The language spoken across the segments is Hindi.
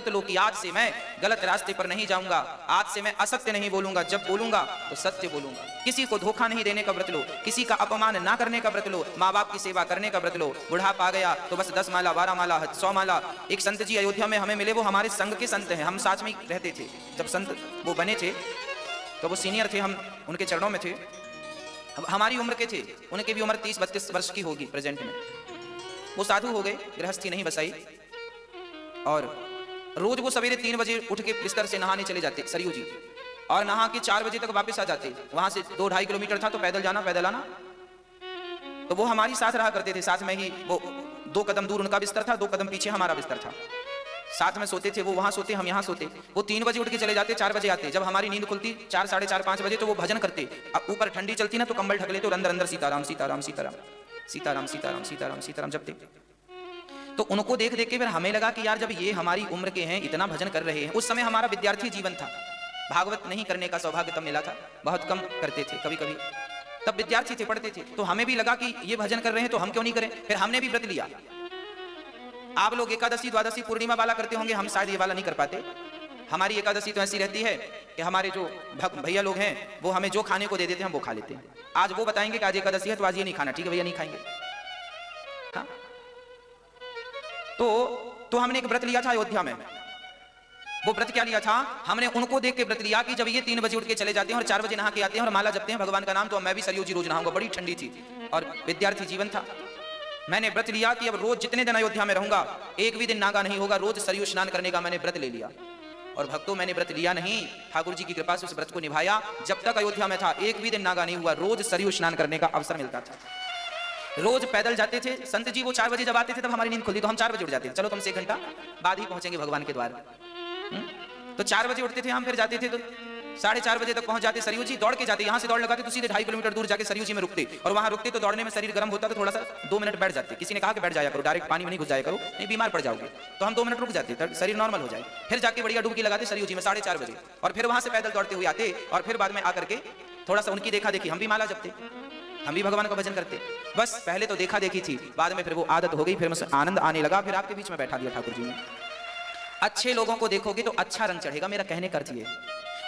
लो कि आज से मैं गलत रास्ते पर नहीं जाऊंगा, आज से मैं असत्य नहीं बोलूंगा, जब बोलूंगा तो सत्य बोलूंगा। किसी को धोखा नहीं देने का व्रत लो, किसी का अपमान ना करने का व्रत लो, माँ बाप की सेवा करने का व्रत लो। बुढ़ापा आ गया तो बस 10 माला 12 माला 100 माला। एक संत जी अयोध्या में हमें मिले, वो हमारे संघ के संत हैं, हम साथ में रहते थे। जब संत वो बने थे तो वो सीनियर थे, हम उनके चरणों में थे। हमारी उम्र के थे, उनकी भी उम्र 30-32 वर्ष की होगी प्रेजेंट में। वो साधु हो गए, गृहस्थी नहीं बसाई, और रोज वो सवेरे 3 बजे उठ के बिस्तर से नहाने चले जाते सरयू जी, और नहा के 4 बजे तक वापस आ जाते। वहां से 2-2.5 किलोमीटर था, तो पैदल जाना पैदल आना। तो वो हमारी साथ रहा करते थे, साथ में ही। वो 2 कदम दूर उनका बिस्तर था, 2 कदम पीछे हमारा बिस्तर था। साथ में सोते थे, वो वहां सोते हम यहाँ सोते। वो 3 बजे उठ के चले जाते, 4 बजे आते। जब हमारी नींद खुलती 4, 4:30, 5 बजे, तो वो भजन करते। अब ऊपर ठंडी चलती ना, तो कंबल ढक लेते और अंदर अंदर सीताराम सीताराम सीताराम सीताराम सीताराम सीताराम सीताराम जपते। तो उनको देख देख के फिर हमें लगा कि यार, जब ये हमारी उम्र के हैं, इतना भजन कर रहे हैं। उस समय हमारा विद्यार्थी जीवन था, भागवत नहीं करने का सौभाग्य तब मिला था, बहुत कम करते थे कभी कभी, तब विद्यार्थी थे, पढ़ते थे। तो हमें भी लगा कि ये भजन कर रहे हैं तो हम क्यों नहीं करें। फिर हमने भी व्रत लिया। आप लोग एकादशी द्वादशी पूर्णिमा वाला करते होंगे, हम शायद ये वाला नहीं कर पाते। हमारी एकादशी तो ऐसी रहती है कि हमारे जो भैया लोग हैं वो हमें जो खाने को दे देते हैं हम वो खा लेते हैं। आज वो बताएंगे कि आज एकादशी है तो आज ये नहीं खाना, ठीक है भैया, नहीं खाएंगे। हाँ, तो हमने एक व्रत लिया था अयोध्या में। वो व्रत क्या लिया था, हमने उनको देख के व्रत लिया कि जब ये 3 बजे उठ के चले जाते हैं और 4 बजे नहा के आते हैं और माला जपते हैं भगवान का नाम, तो मैं भी सरयू जी रोज नहाऊंगा। बड़ी ठंडी थी और विद्यार्थी जीवन था। मैंने व्रत लिया कि अब रोज जितने दिन अयोध्या में रहूंगा, एक भी दिन नागा नहीं होगा, रोज सरयू स्नान करने का मैंने व्रत ले लिया। और भक्तों, मैंने व्रत लिया नहीं, ठाकुर जी की कृपा से उस व्रत को निभाया। जब तक अयोध्या में था एक भी दिन नागा नहीं हुआ, रोज सरयू स्नान करने का अवसर मिलता था। रोज पैदल जाते थे। संत जी वो 4 बजे जब आते थे तब हमारी नींद खुलती, तो हम 4 बजे उठ जाते थे, चलो तुम से 1 घंटा बाद ही पहुंचेंगे भगवान के द्वार। तो 4 बजे उठते थे हम, फिर जाते थे तो 4:30 बजे तक पहुंच जाते। सरयू जी दौड़ के जाते, यहाँ से दौड़ लगाते तो सीधे 2.5 किलोमीटर दूर जाके सरयू जी में रुकते, और वहां रुकते तो दौड़ने में शरीर गर्म होता तो थोड़ा सा 2 मिनट बैठ जाते। किसी ने कहा कि बैठ जाया करो, डायरेक्ट पानी में नहीं घुस जाया करो, नहीं बीमार पड़ जाओगे। तो हम 2 मिनट रुक जाते, शरीर नॉर्मल हो जाए। फिर जाके बढ़िया डुबकी लगाते सरयू जी में 4:30 बजे, और फिर वहां से पैदल दौड़ते हुए आते। और फिर बाद में आकर के थोड़ा सा उनकी देखा देखी, हम भी माला जपते, हम भी भगवान का भजन करते। बस पहले तो देखा देखी थी, बाद में फिर वो आदत हो गई, फिर मुझसे आनंद आने लगा। फिर आपके बीच में बैठा दिया ठाकुर जी ने। अच्छे लोगों को देखोगे तो अच्छा रंग चढ़ेगा, मेरा कहने का अर्थ ये।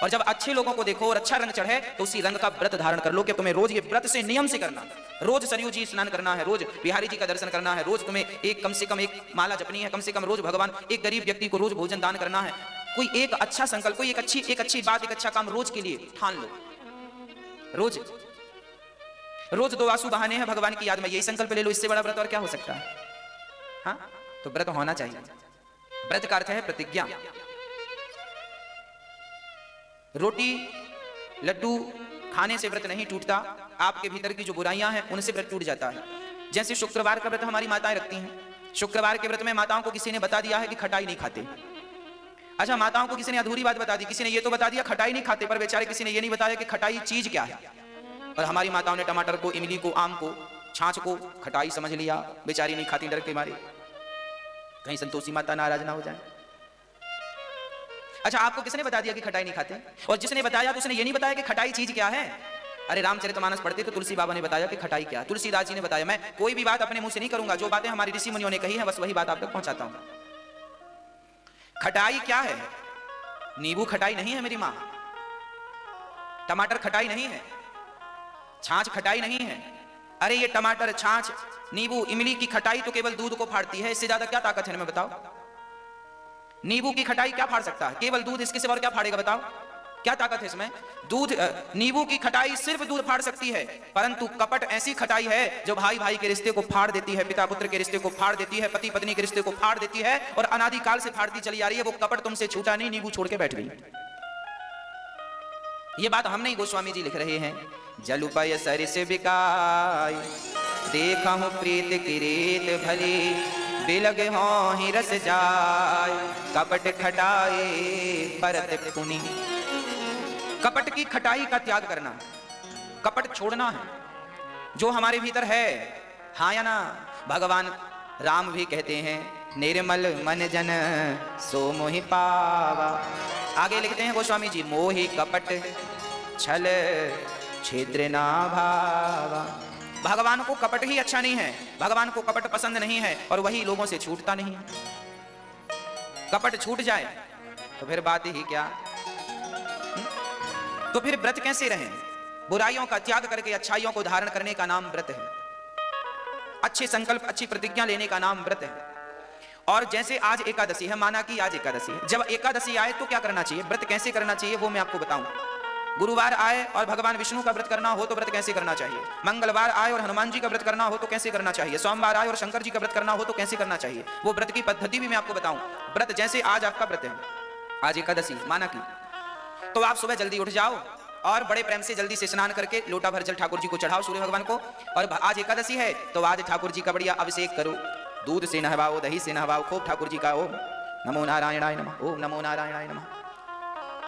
और जब अच्छे लोगों को देखो और अच्छा रंग चढ़े तो उसी रंग का व्रत धारण कर लो कि तुम्हें रोज ये व्रत से नियम से करना, रोज सरयू जी स्नान करना है, रोज बिहारी जी का दर्शन करना है, रोज तुम्हें कम से कम 1 माला जपनी है, कम से कम रोज भगवान, एक गरीब व्यक्ति को रोज भोजन दान करना है। कोई एक अच्छा संकल्प, कोई एक अच्छी बात, एक अच्छा काम रोज के लिए ठान लो। रोज 2 आंसू बहाने हैं भगवान की याद में, यही संकल्प ले लो। इससे बड़ा व्रत और क्या हो सकता है। हाँ, तो व्रत होना चाहिए। व्रत का अर्थ है प्रतिज्ञा। रोटी लड्डू खाने से व्रत नहीं टूटता, आपके भीतर की जो बुराइयां हैं उनसे व्रत टूट जाता है। जैसे शुक्रवार का व्रत हमारी माताएं रखती हैं। शुक्रवार के व्रत में माताओं को किसी ने बता दिया है कि खटाई नहीं खाते। अच्छा, माताओं को किसी ने अधूरी बात बता दी, किसी ने ये तो बता दिया खटाई नहीं खाते, पर बेचारे किसी ने ये नहीं बताया कि खटाई चीज क्या है। और हमारी माताओं ने टमाटर को, इमली को, आम को, छाछ को खटाई समझ लिया, बेचारी नहीं खाती डर के मारे, कहीं संतोषी माता नाराज ना हो जाए। अच्छा, आपको किसने बता दिया कि खटाई नहीं खाते? और जिसने बताया तो उसने ये नहीं बताया कि खटाई चीज क्या है। अरे रामचरितमानस पढ़ते तो तुलसी बाबा ने बताया कि खटाई क्या है, तुलसीदास जी ने बताया। मैं कोई भी बात अपने मुंह से नहीं करूंगा, जो बातें हमारी ऋषि मुनियों ने कही है बस वही बात आप तक पहुंचाता हूं। खटाई क्या है? नींबू खटाई नहीं है मेरी मां, टमाटर खटाई नहीं है, छाछ खटाई नहीं है। अरे ये टमाटर, छाछ, नींबू, इमली की खटाई तो केवल दूध को फाड़ती है, इससे ज्यादा क्या ताकत है इनमें बताओ? नींबू की खटाई क्या फाड़ सकता है? केवल दूध, इसके सिवा और क्या फाड़ेगा बताओ? क्या ताकत है इसमें? दूध, नींबू की खटाई सिर्फ दूध फाड़ सकती है, परंतु कपट ऐसी खटाई है जो भाई भाई के रिश्ते को फाड़ देती है, पिता पुत्र के रिश्ते को फाड़ देती है, पति पत्नी के रिश्ते को फाड़ देती है, और अनादिकाल से फाड़ती चली आ रही है। वो कपट तुमसे छूटा नहीं, नींबू छोड़ के बैठ गई। ये बात हम नहीं, गोस्वामी जी लिख रहे हैं। जलुपय सरिस बिकाय देखा हूं प्रीत की रीत भली, बिलग हो ही रस जाय कपट खटाए परत पुनि। कपट की खटाई का त्याग करना, कपट छोड़ना है जो हमारे भीतर है। हाँ या ना? भगवान राम भी कहते हैं, निर्मल मन जन सो मोहि पावा। आगे लिखते हैं गोस्वामी जी, मोहि कपट छल छिद्र ना भावा। भगवान को कपट ही अच्छा नहीं है, भगवान को कपट पसंद नहीं है, और वही लोगों से छूटता नहीं है। कपट छूट जाए तो फिर बात ही क्या। तो फिर व्रत कैसे रहें? बुराइयों का त्याग करके अच्छाइयों को धारण करने का नाम व्रत है। अच्छे संकल्प, अच्छी प्रतिज्ञा लेने का नाम व्रत है। और जैसे आज एकादशी है, माना कि आज एकादशी है, जब एकादशी आए तो क्या करना चाहिए, व्रत कैसे करना चाहिए वो मैं आपको बताऊं। गुरुवार आए और भगवान विष्णु का व्रत करना हो तो व्रत कैसे करना चाहिए। मंगलवार आए और हनुमान जी का व्रत करना हो तो कैसे करना चाहिए। सोमवार आए और शंकर जी का व्रत करना हो तो कैसे करना चाहिए। वो व्रत की पद्धति भी मैं आपको बताऊं। व्रत जैसे आज आपका व्रत है, आज एकादशी माना कि, तो आप सुबह जल्दी उठ जाओ और बड़े प्रेम से जल्दी से स्नान करके लोटा भर जल ठाकुर जी को चढ़ाओ, सूर्य भगवान को। और आज एकादशी है तो आज ठाकुर जी का बढ़िया अभिषेक करो, दूध से नहवाओ, दही से नहवाओ, खूब ठाकुर जी का ओम नमो नारायणाय नमः, ओम नमो नारायणाय नमः,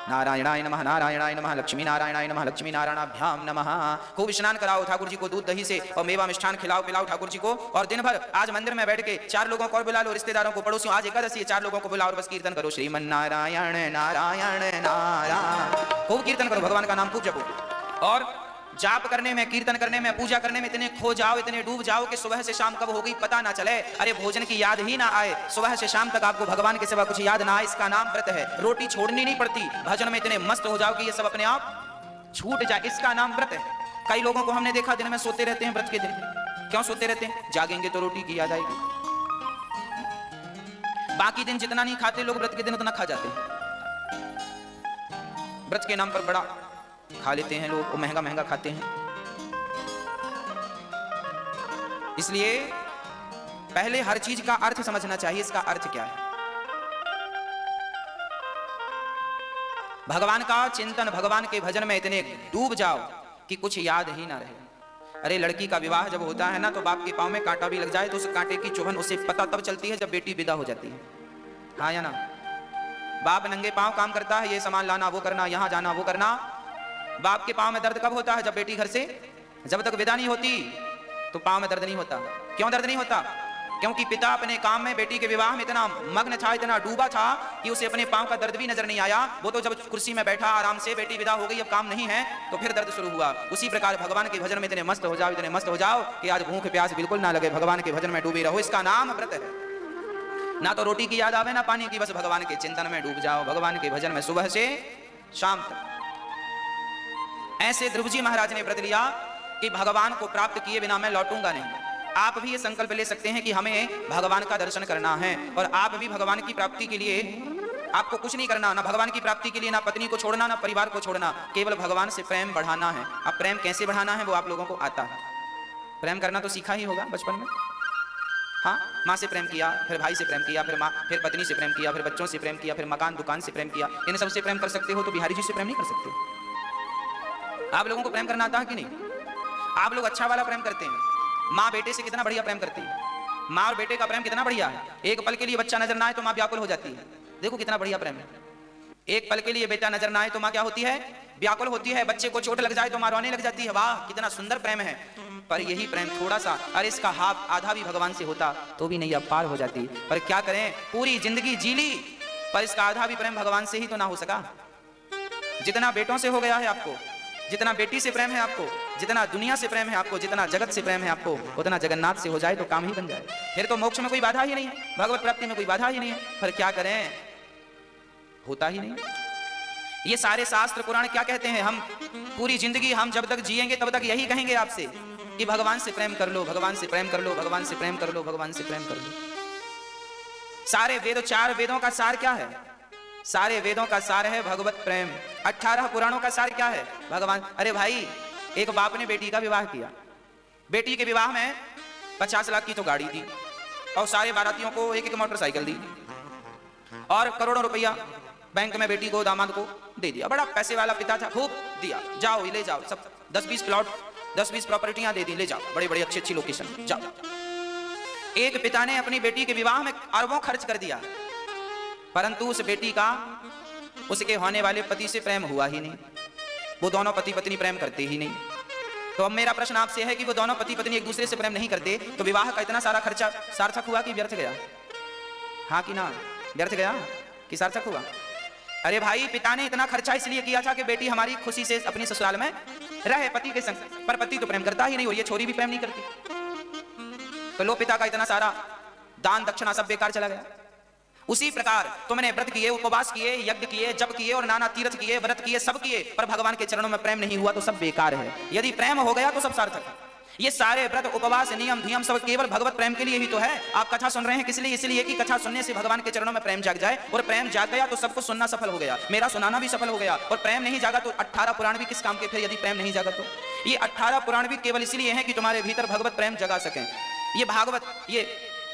नारायणाय नमः, नारायणाय नमः, लक्ष्मी नारायणाय नमः, लक्ष्मी नारायणाभ्याम नमः। खूब स्नान कराओ ठाकुर जी को दूध दही से और मेवा मिष्ठान खिलाओ पिलाओ ठाकुर जी को। और दिन भर आज मंदिर में बैठ के 4 लोगों को और बुला लो, रिश्तेदारों को, पड़ोसियों, आज एकादशी है 4 लोगों को बुलाओ और बस कीर्तन करो, श्रीमन नारायण नारायण नारायण। खूब कीर्तन करो, भगवान का नाम खूब जपो। और जाप करने में, कीर्तन करने में, पूजा करने में इतने खो जाओ, इतने डूब जाओ कि सुबह से शाम कब हो गई पता ना चले। अरे भोजन की याद ही ना आए, सुबह से शाम तक आपको भगवान के सिवा कुछ याद ना आए। इसका नाम व्रत है। रोटी छोड़नी नहीं पड़ती, भजन में इतने मस्त हो जाओ कि ये सब अपने आप छूट जाए, इसका नाम व्रत है। कई लोगों को हमने देखा दिन में सोते रहते हैं व्रत के दिन। क्यों सोते रहते हैं? जागेंगे तो रोटी की याद आएगी। बाकी दिन जितना नहीं खाते लोग, व्रत के दिन उतना खा जाते हैं। व्रत के नाम पर बड़ा खा लेते हैं लोग, महंगा महंगा खाते हैं। इसलिए पहले हर चीज का अर्थ समझना चाहिए, इसका अर्थ क्या है। भगवान का चिंतन, भगवान के भजन में इतने डूब जाओ कि कुछ याद ही ना रहे। अरे लड़की का विवाह जब होता है ना तो बाप के पांव में कांटा भी लग जाए तो उस कांटे की चुभन उसे पता तब चलती है जब बेटी विदा हो जाती है। हाँ या ना? बाप नंगे पांव काम करता है, ये सामान लाना, वो करना, यहां जाना, वो करना। बाप के पांव में दर्द कब होता है? जब बेटी घर से, जब तक विदा नहीं होती तो पांव में दर्द नहीं होता। क्यों दर्द नहीं होता? क्योंकि पिता अपने काम में, बेटी के विवाह में इतना मग्न था, इतना डूबा था कि उसे अपने पांव का दर्द भी नजर नहीं आया। वो तो जब कुर्सी में बैठा आराम से, बेटी विदा हो गई, अब काम नहीं है, तो फिर दर्द शुरू हुआ। उसी प्रकार भगवान के भजन में इतने मस्त हो जाओ, इतने मस्त हो जाओ कि आज भूख प्यास बिल्कुल ना लगे, भगवान के भजन में डूबे रहो, इसका नाम व्रत है। ना तो रोटी की याद आवे ना पानी की, बस भगवान के चिंतन में डूब जाओ, भगवान के भजन में सुबह से शाम तक। ऐसे ध्रुव जी महाराज ने व्रत लिया कि भगवान को प्राप्त किए बिना मैं लौटूंगा नहीं। आप भी ये संकल्प ले सकते हैं कि हमें भगवान का दर्शन करना है। और आप भी भगवान की प्राप्ति के लिए आपको कुछ नहीं करना, ना भगवान की प्राप्ति के लिए ना पत्नी को छोड़ना, ना परिवार को छोड़ना, केवल भगवान से प्रेम बढ़ाना है। अब प्रेम कैसे बढ़ाना है वो आप लोगों को आता है। प्रेम करना तो सीखा ही होगा बचपन में। हाँ, माँ से प्रेम किया, फिर भाई से प्रेम किया, फिर माँ, फिर पत्नी से प्रेम किया, फिर बच्चों से प्रेम किया, फिर मकान दुकान से प्रेम किया। इन सबसे प्रेम कर सकते हो तो बिहारी जी से प्रेम नहीं कर सकते। आप लोगों को प्रेम करना आता है कि नहीं? आप लोग अच्छा वाला प्रेम करते हैं। माँ बेटे से कितना बढ़िया प्रेम करती है। माँ और बेटे का प्रेम कितना बढ़िया है। एक पल के लिए बच्चा नजर ना आए तो माँ व्याकुल हो जाती है। देखो कितना बढ़िया प्रेम है। एक पल के लिए बेटा नजर ना आए तो माँ क्या होती है? व्याकुल होती है। बच्चे को चोट लग जाए तो माँ रोने लग जाती है। वाह कितना सुंदर प्रेम है। पर यही प्रेम थोड़ा सा, अरे इसका हाफ आधा भी भगवान से होता तो भी नहीं, अब पार हो जाती। पर क्या करें, पूरी जिंदगी जी ली पर इसका आधा भी प्रेम भगवान से ही तो ना हो सका। जितना बेटों से हो गया है आपको, जितना बेटी से प्रेम है आपको, जितना दुनिया से प्रेम है आपको, जितना जगत से प्रेम है आपको, उतना जगन्नाथ से हो जाए तो काम ही बन जाए। फिर तो मोक्ष में कोई बाधा ही नहीं है, भगवत प्राप्ति में कोई बाधा ही नहीं है। पर क्या करें, होता ही नहीं। ये सारे शास्त्र पुराण क्या कहते हैं? हम पूरी जिंदगी हम जब तक जिएंगे तब तक यही कहेंगे आपसे कि भगवान से प्रेम कर लो, भगवान से प्रेम कर लो, भगवान से प्रेम कर लो, भगवान से प्रेम कर लो। सारे वेद, 4 वेदों का सार क्या है? सारे वेदों का सार है भगवत प्रेम। 18 पुराणों का सार क्या है? भगवान। अरे भाई, एक बाप ने बेटी का विवाह किया, बेटी के विवाह में 50 लाख की तो गाड़ी दी और सारे बारातियों को एक एक मोटरसाइकिल दी और करोड़ों रुपया बैंक में बेटी को, दामाद को दे दिया। बड़ा पैसे वाला पिता था, खूब दिया। जाओ ले जाओ, सब 10-20 प्लॉट, 10-20 प्रॉपर्टियां दे दी, ले जाओ, बड़े बड़े अच्छी लोकेशन जाओ। एक पिता ने अपनी बेटी के विवाह में अरबों खर्च कर दिया, परंतु उस बेटी का उसके होने वाले पति से प्रेम हुआ ही नहीं। वो दोनों पति पत्नी प्रेम करते ही नहीं। तो अब मेरा प्रश्न आपसे है कि वो दोनों पति पत्नी एक दूसरे से प्रेम नहीं करते तो विवाह का इतना सारा खर्चा सार्थक हुआ कि व्यर्थ गया? हाँ कि ना? व्यर्थ गया कि सार्थक हुआ? अरे भाई, पिता ने इतना खर्चा इसलिए किया था कि बेटी हमारी खुशी से अपनी ससुराल में रहे पति के संग, पर पति तो प्रेम करता ही नहीं और ये छोरी भी प्रेम नहीं करती। तो लो, पिता का इतना सारा दान दक्षिणा सब बेकार चला गया। उसी प्रकार तुमने व्रत किए, उपवास किए, यज्ञ किए, जप किए और नाना तीर्थ किए, व्रत किए, सब किए, पर भगवान के चरणों में प्रेम नहीं हुआ तो सब बेकार है। यदि प्रेम हो गया तो सब सार्थक है। ये सारे व्रत, उपवास, नियम, धियम सब केवल भगवत प्रेम के लिए ही तो है। आप कथा सुन रहे हैं किस लिए? इसलिए कि कथा सुनने से भगवान के चरणों में प्रेम जाग जाए, और प्रेम जाग गया तो सब कुछ सुनना सफल हो गया, मेरा सुनाना भी सफल हो गया। और प्रेम नहीं जागा तो 18 पुराण भी किस काम के फिर, यदि प्रेम नहीं जागा तो? ये 18 पुराण भी केवल इसलिए हैं कि तुम्हारे भीतर भगवत प्रेम जगा सकें। ये भागवत, ये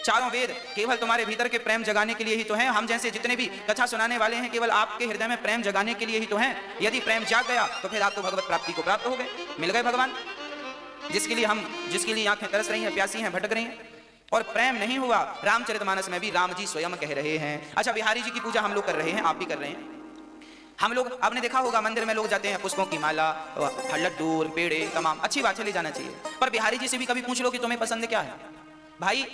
चारों वेद केवल तुम्हारे भीतर के प्रेम जगाने के लिए ही तो हैं। हम जैसे जितने भी कथा सुनाने वाले हैं केवल आपके हृदय में प्रेम जगाने के लिए ही तो हैं। यदि प्रेम जाग गया तो फिर आप तो भगवत प्राप्ति को प्राप्त हो गए, मिल गए भगवान, जिसके लिए आंखें तरस रही हैं, प्यासी हैं, भटक रही हैं। और प्रेम नहीं हुआ, रामचरितमानस में भी राम जी स्वयं कह रहे हैं। अच्छा, बिहारी जी की पूजा हम लोग कर रहे हैं, आप भी कर रहे हैं। हम लोग, आपने देखा होगा मंदिर में लोग जाते हैं, पुष्पों की माला, लड्डू, पेड़े, तमाम अच्छी बात है, ले जाना चाहिए। पर बिहारी जी से भी कभी पूछ लो कि तुम्हें पसंद क्या है? भाई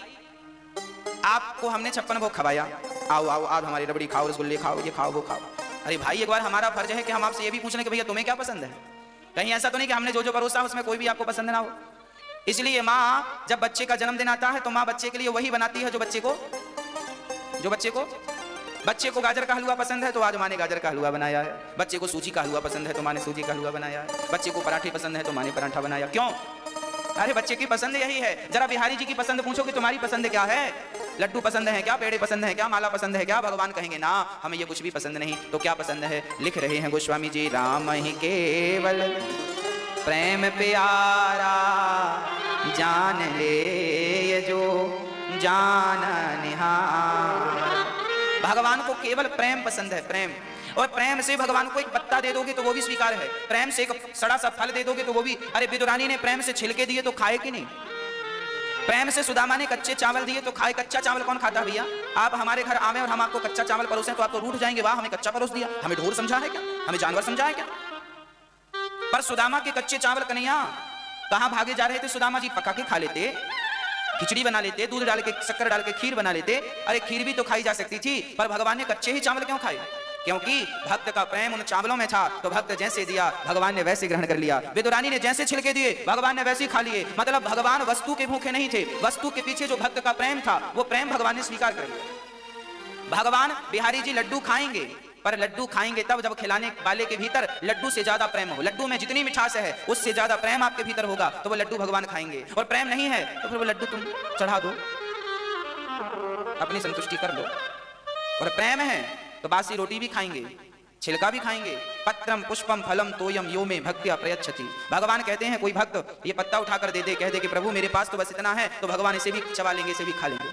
आपको हमने 56 भोग खवाया, आओ आओ आप हमारी रबड़ी खाओ, रसगुल्ले खाओ, ये खाओ वो खाओ। अरे भाई, एक बार हमारा फर्ज है कि हम आपसे ये भी पूछ लें कि भैया तुम्हें क्या पसंद है। कहीं ऐसा तो नहीं कि हमने जो परोसा उसमें कोई भी आपको पसंद ना हो। इसलिए माँ जब बच्चे का जन्मदिन आता है तो माँ बच्चे के लिए वही बनाती है जो बच्चे को गाजर का हलवा पसंद है तो आज माँ ने गाजर का हलवा बनाया है। बच्चे को सूजी का हलवा पसंद है तो माँ ने सूजी का हलवा बनाया है। बच्चे को पराठे पसंद है तो माँ ने पराठा बनाया। क्यों? अरे बच्चे की पसंद यही है। जरा बिहारी जी की पसंद पूछो कि तुम्हारी पसंद क्या है? लड्डू पसंद है क्या? पेड़े पसंद है क्या? माला पसंद है क्या? भगवान कहेंगे ना, हमें ये कुछ भी पसंद नहीं। तो क्या पसंद है? लिख रहे हैं गोस्वामी जी, राम ही केवल प्रेम प्यारा, जान ले ये जो जान निहार। भगवान को केवल प्रेम पसंद है, प्रेम। और प्रेम से भगवान को एक पत्ता दे दोगे तो वो भी स्वीकार है, प्रेम से एक सड़ा सा फल दे दोगे तो वो भी। अरे विदुरानी ने प्रेम से छिलके दिए तो खाए कि नहीं? प्रेम से सुदामा ने कच्चे चावल दिए तो खाए। कच्चा चावल कौन खाता भैया? आप हमारे घर आवे और हम आपको कच्चा चावल परोसें तो आप तो रूठ जाएंगे, वाह हमें कच्चा परोस दिया, हमें ढोर समझा है क्या, हमें जानवर समझा है क्या? पर सुदामा के कच्चे चावल कन्हैया कहां भागे जा रहे थे? सुदामा जी पका के खा लेते, खिचड़ी बना लेते, दूध डाल के, शक्कर डाल के खीर बना लेते। अरे खीर भी तो खाई जा सकती थी, पर भगवान ने कच्चे ही चावल क्यों खाए? क्योंकि भक्त का प्रेम उन चावलों में था। तो भक्त जैसे दिया भगवान ने वैसे ग्रहण कर लिया। विदुरानी ने जैसे छिलके दिए भगवान ने वैसे ही खा लिए। मतलब भगवान वस्तु के भूखे नहीं थे, वस्तु के पीछे जो भक्त का प्रेम था वो प्रेम भगवान ने स्वीकार कर लिया। भगवान बिहारी जी लड्डू खाएंगे, पर लड्डू खाएंगे तब जब खिलाने वाले के भीतर लड्डू से ज्यादा प्रेम हो। लड्डू में जितनी मिठास है उससे ज्यादा प्रेम आपके भीतर होगा तो वो लड्डू भगवान खाएंगे। और प्रेम नहीं है तो फिर वो लड्डू तुम चढ़ा दो, अपनी संतुष्टि कर लो। और प्रेम है तो बासी रोटी भी खाएंगे, छिलका भी खाएंगे। पत्रम पुष्पम फलम तोयम यो में भक्त्या प्रयच्छति। भगवान कहते हैं कोई भक्त ये पत्ता उठाकर दे दे, कह दे कि प्रभु मेरे पास तो बस इतना है, तो भगवान इसे भी चबा लेंगे, इसे भी खा लेंगे।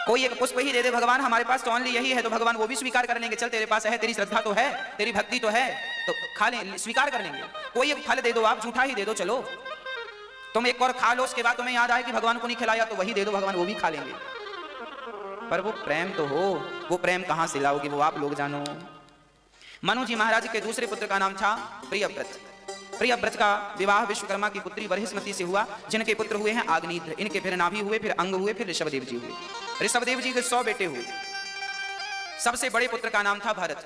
कोई एक पुष्प ही दे दे भगवान हमारे पास तो ओनली यही है, तो भगवान वो भी स्वीकार कर लेंगे। चल तेरे पास है, तेरी श्रद्धा तो है, तेरी भक्ति तो है, तो खा ले, स्वीकार कर लेंगे। कोई एक फल दे दो, आप झूठा ही दे दो, चलो तुम एक और खा लो, उसके बाद तुम्हें याद आए कि भगवान को नहीं खिलाया तो वही दे दो, भगवान वो भी खा लेंगे। पर वो प्रेम तो हो, वो प्रेम कहां से लाओगे वो आप लोग जानो। मनु जी महाराज के दूसरे पुत्र का नाम था प्रियव्रत। प्रियव्रत का विवाह विश्वकर्मा की पुत्री बृहस्पति से हुआ, जिनके पुत्र हुए हैं आग्नेय, इनके फिर नाभि हुए, फिर अंग हुए, फिर ऋषभदेव जी हुए। ऋषभदेव जी के 100 बेटे हुए। सबसे बड़े पुत्र का नाम था भरत।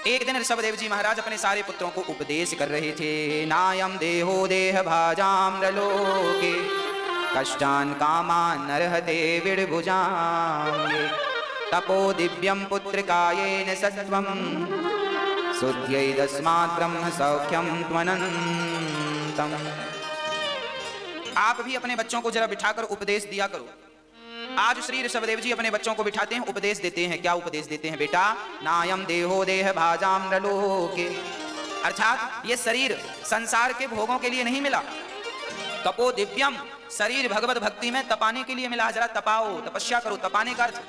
एक दिन ऋषभदेव जी महाराज अपने सारे पुत्रों को उपदेश कर रहे थे। नायम देहो देह भाजाम लोके कष्टान कामान नरहते विड़भुजां तपो दिव्यम पुत्र कायेन सत्वम शुद्ध्यैदस्मात् ब्रह्म सौख्यम त्वनन्तम। आप भी अपने बच्चों को जरा बिठाकर उपदेश दिया करो। आज श्री ऋषभदेव जी अपने बच्चों को बिठाते हैं, उपदेश देते हैं। क्या उपदेश देते हैं? बेटा नायम देहो देह भाजाम लोके, अर्थात ये शरीर संसार के भोगों के लिए नहीं मिला। तपो दिव्यम, शरीर भगवत भक्ति में तपाने के लिए मिला। जरा तपाओ, तपस्या करो। तपाने का अर्थ,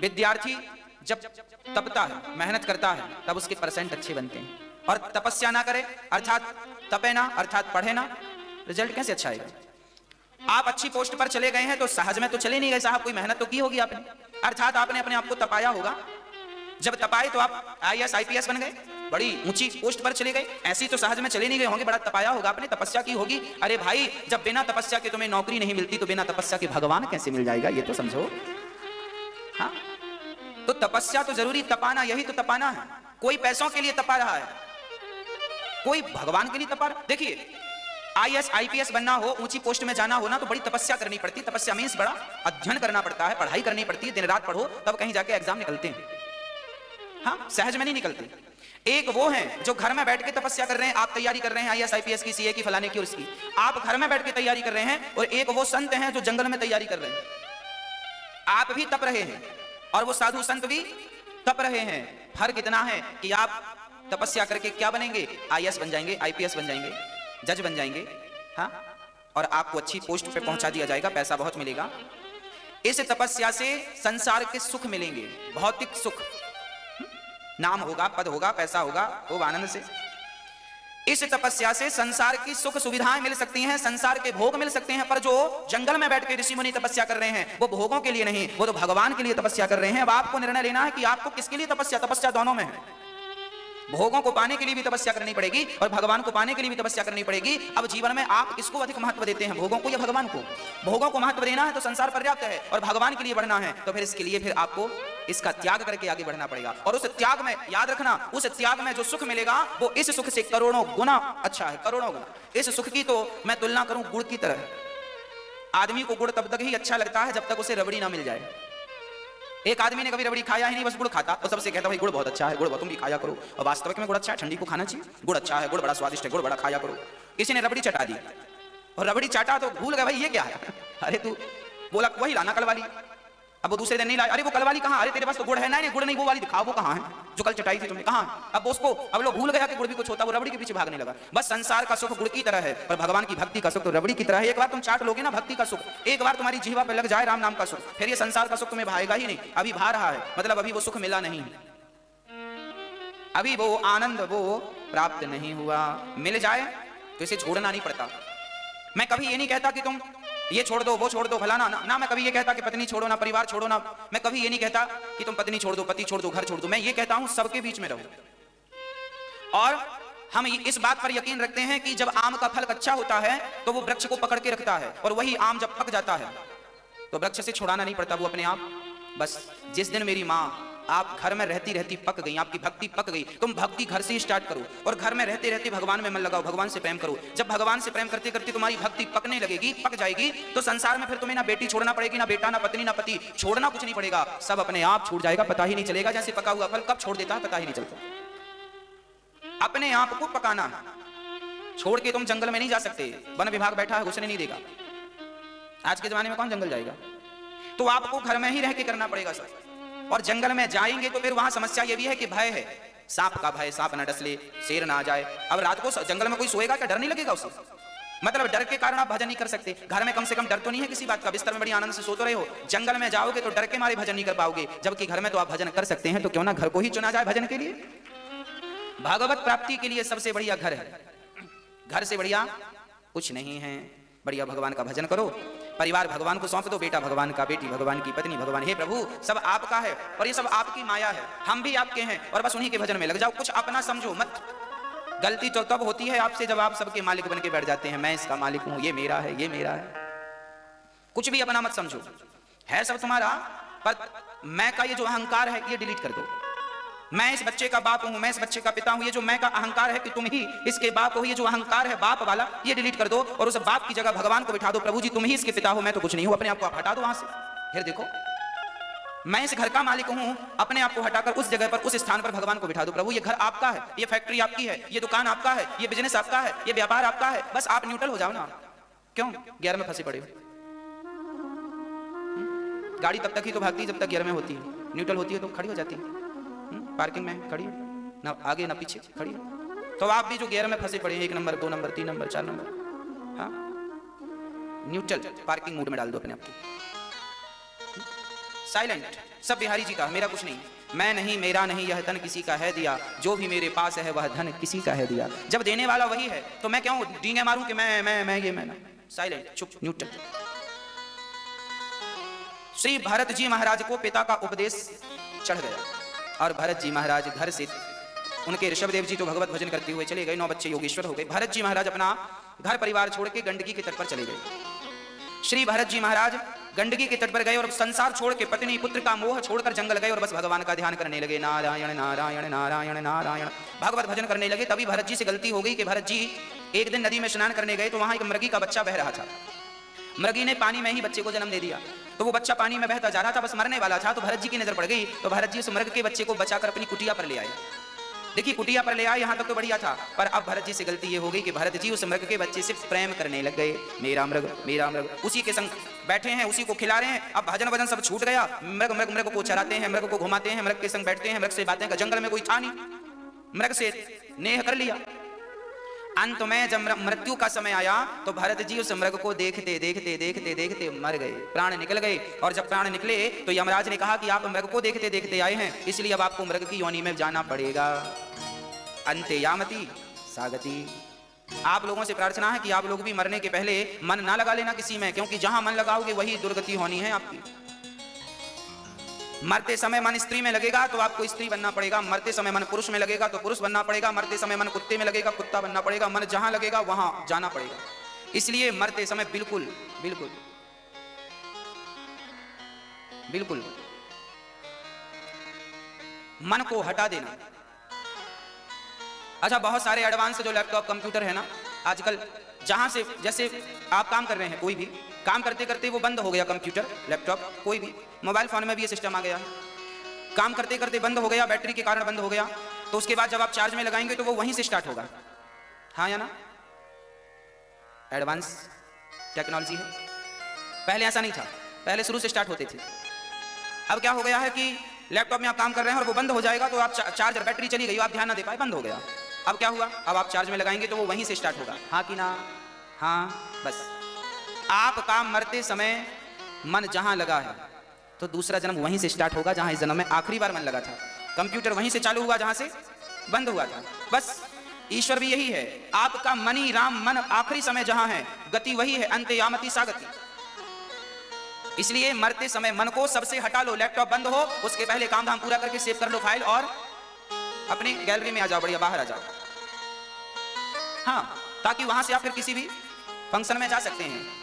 विद्यार्थी जब तपता है, मेहनत करता है, तब उसके परसेंट अच्छे बनते हैं। और तपस्या ना करे अर्थात तपे ना, अर्थात पढ़े ना, रिजल्ट कैसे अच्छा आएगा? आप अच्छी पोस्ट पर चले गए हैं तो सहज में तो चले नहीं गए साहब, कोई मेहनत तो की होगी आपने, अर्थात आपने अपने आप को तपाया होगा। जब तपाए तो आप IAS IPS बन गए, बड़ी ऊंची पोस्ट पर चले गए। ऐसी तो सहज में चले नहीं गए होंगे, बड़ा तपाया होगा आपने, तपस्या की होगी। अरे भाई, जब बिना तपस्या के तुम्हें नौकरी नहीं मिलती तो बिना तपस्या के भगवान कैसे मिल जाएगा, ये तो समझो। हाँ, तो तपस्या तो जरूरी, तपाना, यही तो तपाना है। कोई पैसों के लिए तपा रहा है, कोई भगवान के लिए तपा रहा। देखिए आईएएस आईपीएस बनना हो, ऊंची पोस्ट में जाना हो ना, तो बड़ी तपस्या करनी पड़ती है। तपस्या मींस बड़ा अध्ययन करना पड़ता है, पढ़ाई करनी पड़ती है, दिन रात पढ़ो तब कहीं जाके एग्जाम निकलते हैं। हाँ, सहज में नहीं निकलते। एक वो हैं जो घर में बैठ के तपस्या कर रहे हैं, आप तैयारी कर रहे हैं आईएएस आईपीएस की, सीए की, फलाने की और इसकी, आप घर में बैठ के तैयारी कर रहे हैं। और एक वो संत हैं जो जंगल में तैयारी कर रहे हैं। आप भी तप रहे हैं और वो साधु संत भी तप रहे हैं। फर्क इतना है कि आप तपस्या करके क्या बनेंगे, आईएएस बन जाएंगे, आईपीएस बन जाएंगे, जज बन जाएंगे। हाँ, और आपको अच्छी पोस्ट पे पहुंचा दिया जाएगा, पैसा बहुत मिलेगा। इस तपस्या से संसार के सुख मिलेंगे, भौतिक सुख, नाम होगा, पद होगा, पैसा होगा, खूब आनंद से। इस तपस्या से संसार की सुख सुविधाएं मिल सकती हैं, संसार के भोग मिल सकते हैं। पर जो जंगल में बैठ के ऋषि मुनि तपस्या कर रहे हैं, वो भोगों के लिए नहीं, वो तो भगवान के लिए तपस्या कर रहे हैं। अब आपको निर्णय लेना है कि आपको किसके लिए तपस्या, तपस्या दोनों में है। भोगों को पाने के लिए भी तपस्या करनी पड़ेगी और भगवान को पाने के लिए भी तपस्या करनी पड़ेगी। अब जीवन में आप किसको अधिक महत्व देते हैं, भोगों को या भगवान को? भोगों को महत्व देना है तो संसार पर्याप्त है, और भगवान के लिए बढ़ना है तो फिर इसके लिए फिर आपको इसका त्याग करके आगे बढ़ना पड़ेगा। और उस त्याग में याद रखना, उस त्याग में जो सुख मिलेगा वो इस सुख से करोड़ों गुना अच्छा है, करोड़ों गुना। इस सुख की तो मैं तुलना करूं गुड़ की तरह। आदमी को गुड़ तब तक ही अच्छा लगता है जब तक उसे रबड़ी ना मिल जाए। एक आदमी ने कभी रबड़ी खाया ही नहीं, बस गुड़ खाता, और सबसे कहता भाई गुड़ बहुत अच्छा है, गुड़ तुम भी खाया करो। और वास्तविक में गुड़ अच्छा है, ठंडी को खाना चाहिए। गुड़ अच्छा है, गुड़ बड़ा स्वादिष्ट है, गुड़ बड़ा खाया करो। किसी ने रबड़ी चटा दी और रबड़ी चाटा तो भूल गया भाई ये क्या है। अरे तू बोला वही लाना कल वाली, अब वो दूसरे दिन नहीं लाया। अरे वो कल वाली कहाँ, अरे तेरे पास तो गुड़ है। नहीं गुड़ नहीं, वो वाली दिखाओ, वो कहाँ है जो कल चटाई थी तुमने, कहाँ? अब उसको अब लोग भूल गया कि गुड़ भी कुछ होता, वो रबड़ी के पीछे भागने लगा। बस संसार का सुख गुड़ की तरह है और भगवान की भक्ति का सुख तो रबड़ी की तरह है। एक बार तुम चाट लोगे ना भक्ति का सुख, एक बार तुम्हारी जीवा पे लग जाए राम नाम का सुख, फिर ये संसार का सुख तुम्हें भाएगा ही नहीं। अभी भा रहा है, मतलब अभी वो सुख मिला नहीं, अभी वो आनंद वो प्राप्त नहीं हुआ। मिल जाए तो इसे छोड़ना नहीं पड़ता। मैं कभी ये नहीं कहता कि तुम ये छोड़ दो, वो छोड़ दो, फलाना ना। मैं कभी ये कहता कि पत्नी छोड़ो ना, परिवार छोड़ो ना। मैं कभी ये नहीं कहता कि तुम पत्नी छोड़ दो, पति छोड़ दो, घर छोड़ दो। मैं ये कहता हूं सबके बीच में रहो। और हम इस बात पर यकीन रखते हैं कि जब आम का फल कच्चा होता है तो वो वृक्ष को पकड़ के रखता है, और वही आम जब पक जाता है तो वृक्ष से छुड़ाना नहीं पड़ता, वो अपने आप। बस जिस दिन मेरी माँ आप घर में रहती रहती पक गई, आपकी भक्ति पक गई, तुम भक्ति घर से ही स्टार्ट करो और घर में रहते रहते भगवान में मन लगाओ, भगवान से प्रेम करो। जब भगवान से प्रेम करते करते तुम्हारी भक्ति पकने लगेगी, पक जाएगी, तो संसार में फिर तुम्हें ना बेटी छोड़ना पड़ेगी, ना बेटा, ना पत्नी, ना पति, छोड़ना कुछ नहीं पड़ेगा। सब अपने आप छूट जाएगा, पता ही नहीं चलेगा। जैसे पका हुआ फल कब छोड़ देता है पता ही नहीं चलता। अपने आप को पकाना है, छोड़ के तुम जंगल में नहीं जा सकते। वन विभाग बैठा है, घुसने नहीं देगा। आज के जमाने में कौन जंगल जाएगा? तो आपको घर में ही रह के करना पड़ेगा सब। और जंगल में जाएंगे तो फिर वहां समस्या ये भी है कि भय है, सांप का भय, सांप न डस ले, शेर ना आ जाए। अब रात को जंगल में कोई सोएगा क्या, डर नहीं लगेगा उसे? मतलब डर के कारण आप भजन नहीं कर सकते। घर में कम से कम डर तो नहीं है किसी बात का, बिस्तर में बड़ी आनंद से सोते रहे हो। जंगल में जाओगे तो डर के मारे भजन नहीं कर पाओगे, जबकि घर में तो आप भजन कर सकते हैं। तो क्यों ना घर को ही चुना जाए भजन के लिए। भागवत प्राप्ति के लिए सबसे बढ़िया घर है, घर से बढ़िया कुछ नहीं है। बढ़िया भगवान का भजन करो, परिवार भगवान को सौंप दो, बेटा भगवान का, बेटी भगवान की, पत्नी भगवान। हे प्रभु सब आपका है और ये सब आपकी माया है, हम भी आपके हैं, और बस उन्हीं के भजन में लग जाओ। कुछ अपना समझो मत। गलती तो तब होती है आपसे जब आप सबके मालिक बन के बैठ जाते हैं। मैं इसका मालिक हूं, ये मेरा है, ये मेरा है। कुछ भी अपना मत समझो, है सब तुम्हारा, पर मैं का ये जो अहंकार है ये डिलीट कर दो। मैं इस बच्चे का बाप हूं, मैं इस बच्चे का पिता हूं, ये जो मैं का अहंकार है कि तुम ही इसके बाप हो, ये जो अहंकार है बाप वाला, ये डिलीट कर दो और उस बाप की जगह भगवान को बिठा दो। प्रभु जी तुम ही इसके पिता हो, मैं तो कुछ नहीं हूं। अपने आप को आप हटा दो वहां से। फिर देखो मैं इस घर का मालिक हूं, अपने आप को हटाकर उस जगह पर, उस स्थान पर भगवान को बिठा दो। प्रभु ये घर आपका है, ये फैक्ट्री आपकी है, ये दुकान आपका है, ये बिजनेस आपका है, ये व्यापार आपका है। बस आप न्यूट्रल हो जाओ ना। क्यों गियर में फंसे पड़े हो? गाड़ी तब तक ही तो भागती जब तक गियर में होती है, न्यूट्रल होती है तो खड़ी हो जाती है। पार्किंग में खड़ी है ना, आगे ना पीछे खड़ी है। तो आप भी जो गियर में फंसे पड़े हैं, 1 नंबर 2 नंबर 3 नंबर 4 नंबर, हाँ न्यूट्रल पार्किंग मोड में डाल दो अपने आप को। साइलेंट, सब बिहारी जी का, मेरा कुछ नहीं, मैं नहीं, मेरा नहीं, यह धन किसी का है दिया, जो भी मेरे पास है वह धन किसी का है दिया। जब देने वाला वही है तो मैं क्यों डींगे मारूं कि मैं ये मैं ना। साइलेंट, चुप, न्यूट्रल। श्री भरत जी महाराज को पिता का उपदेश चढ़ गया और भरत जी महाराज घर से, उनके ऋषभदेव जी तो भगवत भजन करते हुए चले गए, 9 बच्चे योगेश्वर हो गए। भरत जी महाराज अपना घर परिवार छोड़ के गंडकी के तट पर चले गए। श्री भरत जी महाराज गंडकी के तट पर गए और संसार छोड़ के, पत्नी पुत्र का मोह छोड़कर जंगल गए और बस भगवान का ध्यान करने लगे। नारायण नारायण नारायण नारायण, भगवत भजन करने लगे। तभी भरत जी से गलती हो गई कि भरत जी एक दिन नदी में स्नान करने गए तो वहां एक मृगी का बच्चा बह रहा था। मृगी ने पानी में ही बच्चे को जन्म दे दिया। तो वो बच्चा पानी में बहता जा रहा था, बस मरने वाला था। तो भरत जी की नजर पड़ गई, तो भरत जी उस मृग के बच्चे को बचाकर अपनी कुटिया पर ले आए। देखिए कुटिया पर ले आए, यहाँ तक तो बढ़िया था, पर अब भरत जी से गलती ये हो गई कि भरत जी उस मृग के बच्चे से प्रेम करने लग गए। मेरा मृग, उसी के संग बैठे हैं, उसी को खिला रहे हैं। अब भजन वजन सब छूट गया। मृग को चराते हैं, मृग को घुमाते हैं, मृग के संग बैठते हैं, मृग से बातें कर। जंगल में कोई था नहीं, मृग से नेह कर लिया। अंत में जब मृत्यु का समय आया तो भरत जी उस मृग को देखते देखते देखते देखते मर गए, प्राण निकल गए। और जब प्राण निकले तो यमराज ने कहा कि आप मृग को देखते देखते आए हैं, इसलिए अब आपको मृग की योनि में जाना पड़ेगा। अंते यामति सागति। आप लोगों से प्रार्थना है कि आप लोग भी मरने के पहले मन ना लगा लेना किसी में, क्योंकि जहां मन लगाओगे वही दुर्गति होनी है आपकी। मरते समय मन स्त्री में लगेगा तो आपको स्त्री बनना पड़ेगा, मरते समय मन पुरुष में लगेगा तो पुरुष बनना पड़ेगा, मरते समय मन कुत्ते में लगेगा कुत्ता बनना पड़ेगा, मन जहां लगेगा वहां जाना पड़ेगा। इसलिए मरते समय बिल्कुल बिल्कुल बिल्कुल मन को हटा देना। अच्छा, बहुत सारे एडवांस जो लैपटॉप कंप्यूटर है ना आजकल, जहां से जैसे आप काम कर रहे हैं, कोई भी काम करते करते वो बंद हो गया, कंप्यूटर लैपटॉप कोई भी, मोबाइल फोन में भी ये सिस्टम आ गया है, काम करते करते बंद हो गया, बैटरी के कारण बंद हो गया, तो उसके बाद जब आप चार्ज में लगाएंगे तो वो वहीं से स्टार्ट होगा। हाँ या ना? एडवांस टेक्नोलॉजी है। पहले ऐसा नहीं था, पहले शुरू से स्टार्ट होते थे। अब क्या हो गया है कि लैपटॉप में आप काम कर रहे हैं और वो बंद हो जाएगा तो आप चार्जर बैटरी चली गई, आप ध्यान ना दे पाए, बंद हो गया। अब क्या हुआ, अब आप चार्ज में लगाएंगे तो वो वहीं से स्टार्ट होगा। हाँ कि ना? हाँ। बस आपका मरते समय मन जहां लगा है तो दूसरा जन्म वहीं से स्टार्ट होगा जहां इस जन्म में आखिरी बार मन लगा था। कंप्यूटर वहीं से चालू हुआ जहां से बंद हुआ था। बस ईश्वर भी यही है, आपका मनी राम मन आखिरी समय जहां है, गति वही है, अंते यामति सागति। इसलिए मरते समय मन को सबसे हटा लो, लैपटॉप बंद हो उसके पहले काम धाम पूरा करके सेव कर लो फाइल और अपनी गैलरी में आ जाओ, बढ़िया बाहर आ जाओ। हाँ, ताकि वहां से आप फिर किसी भी फंक्शन में जा सकते हैं।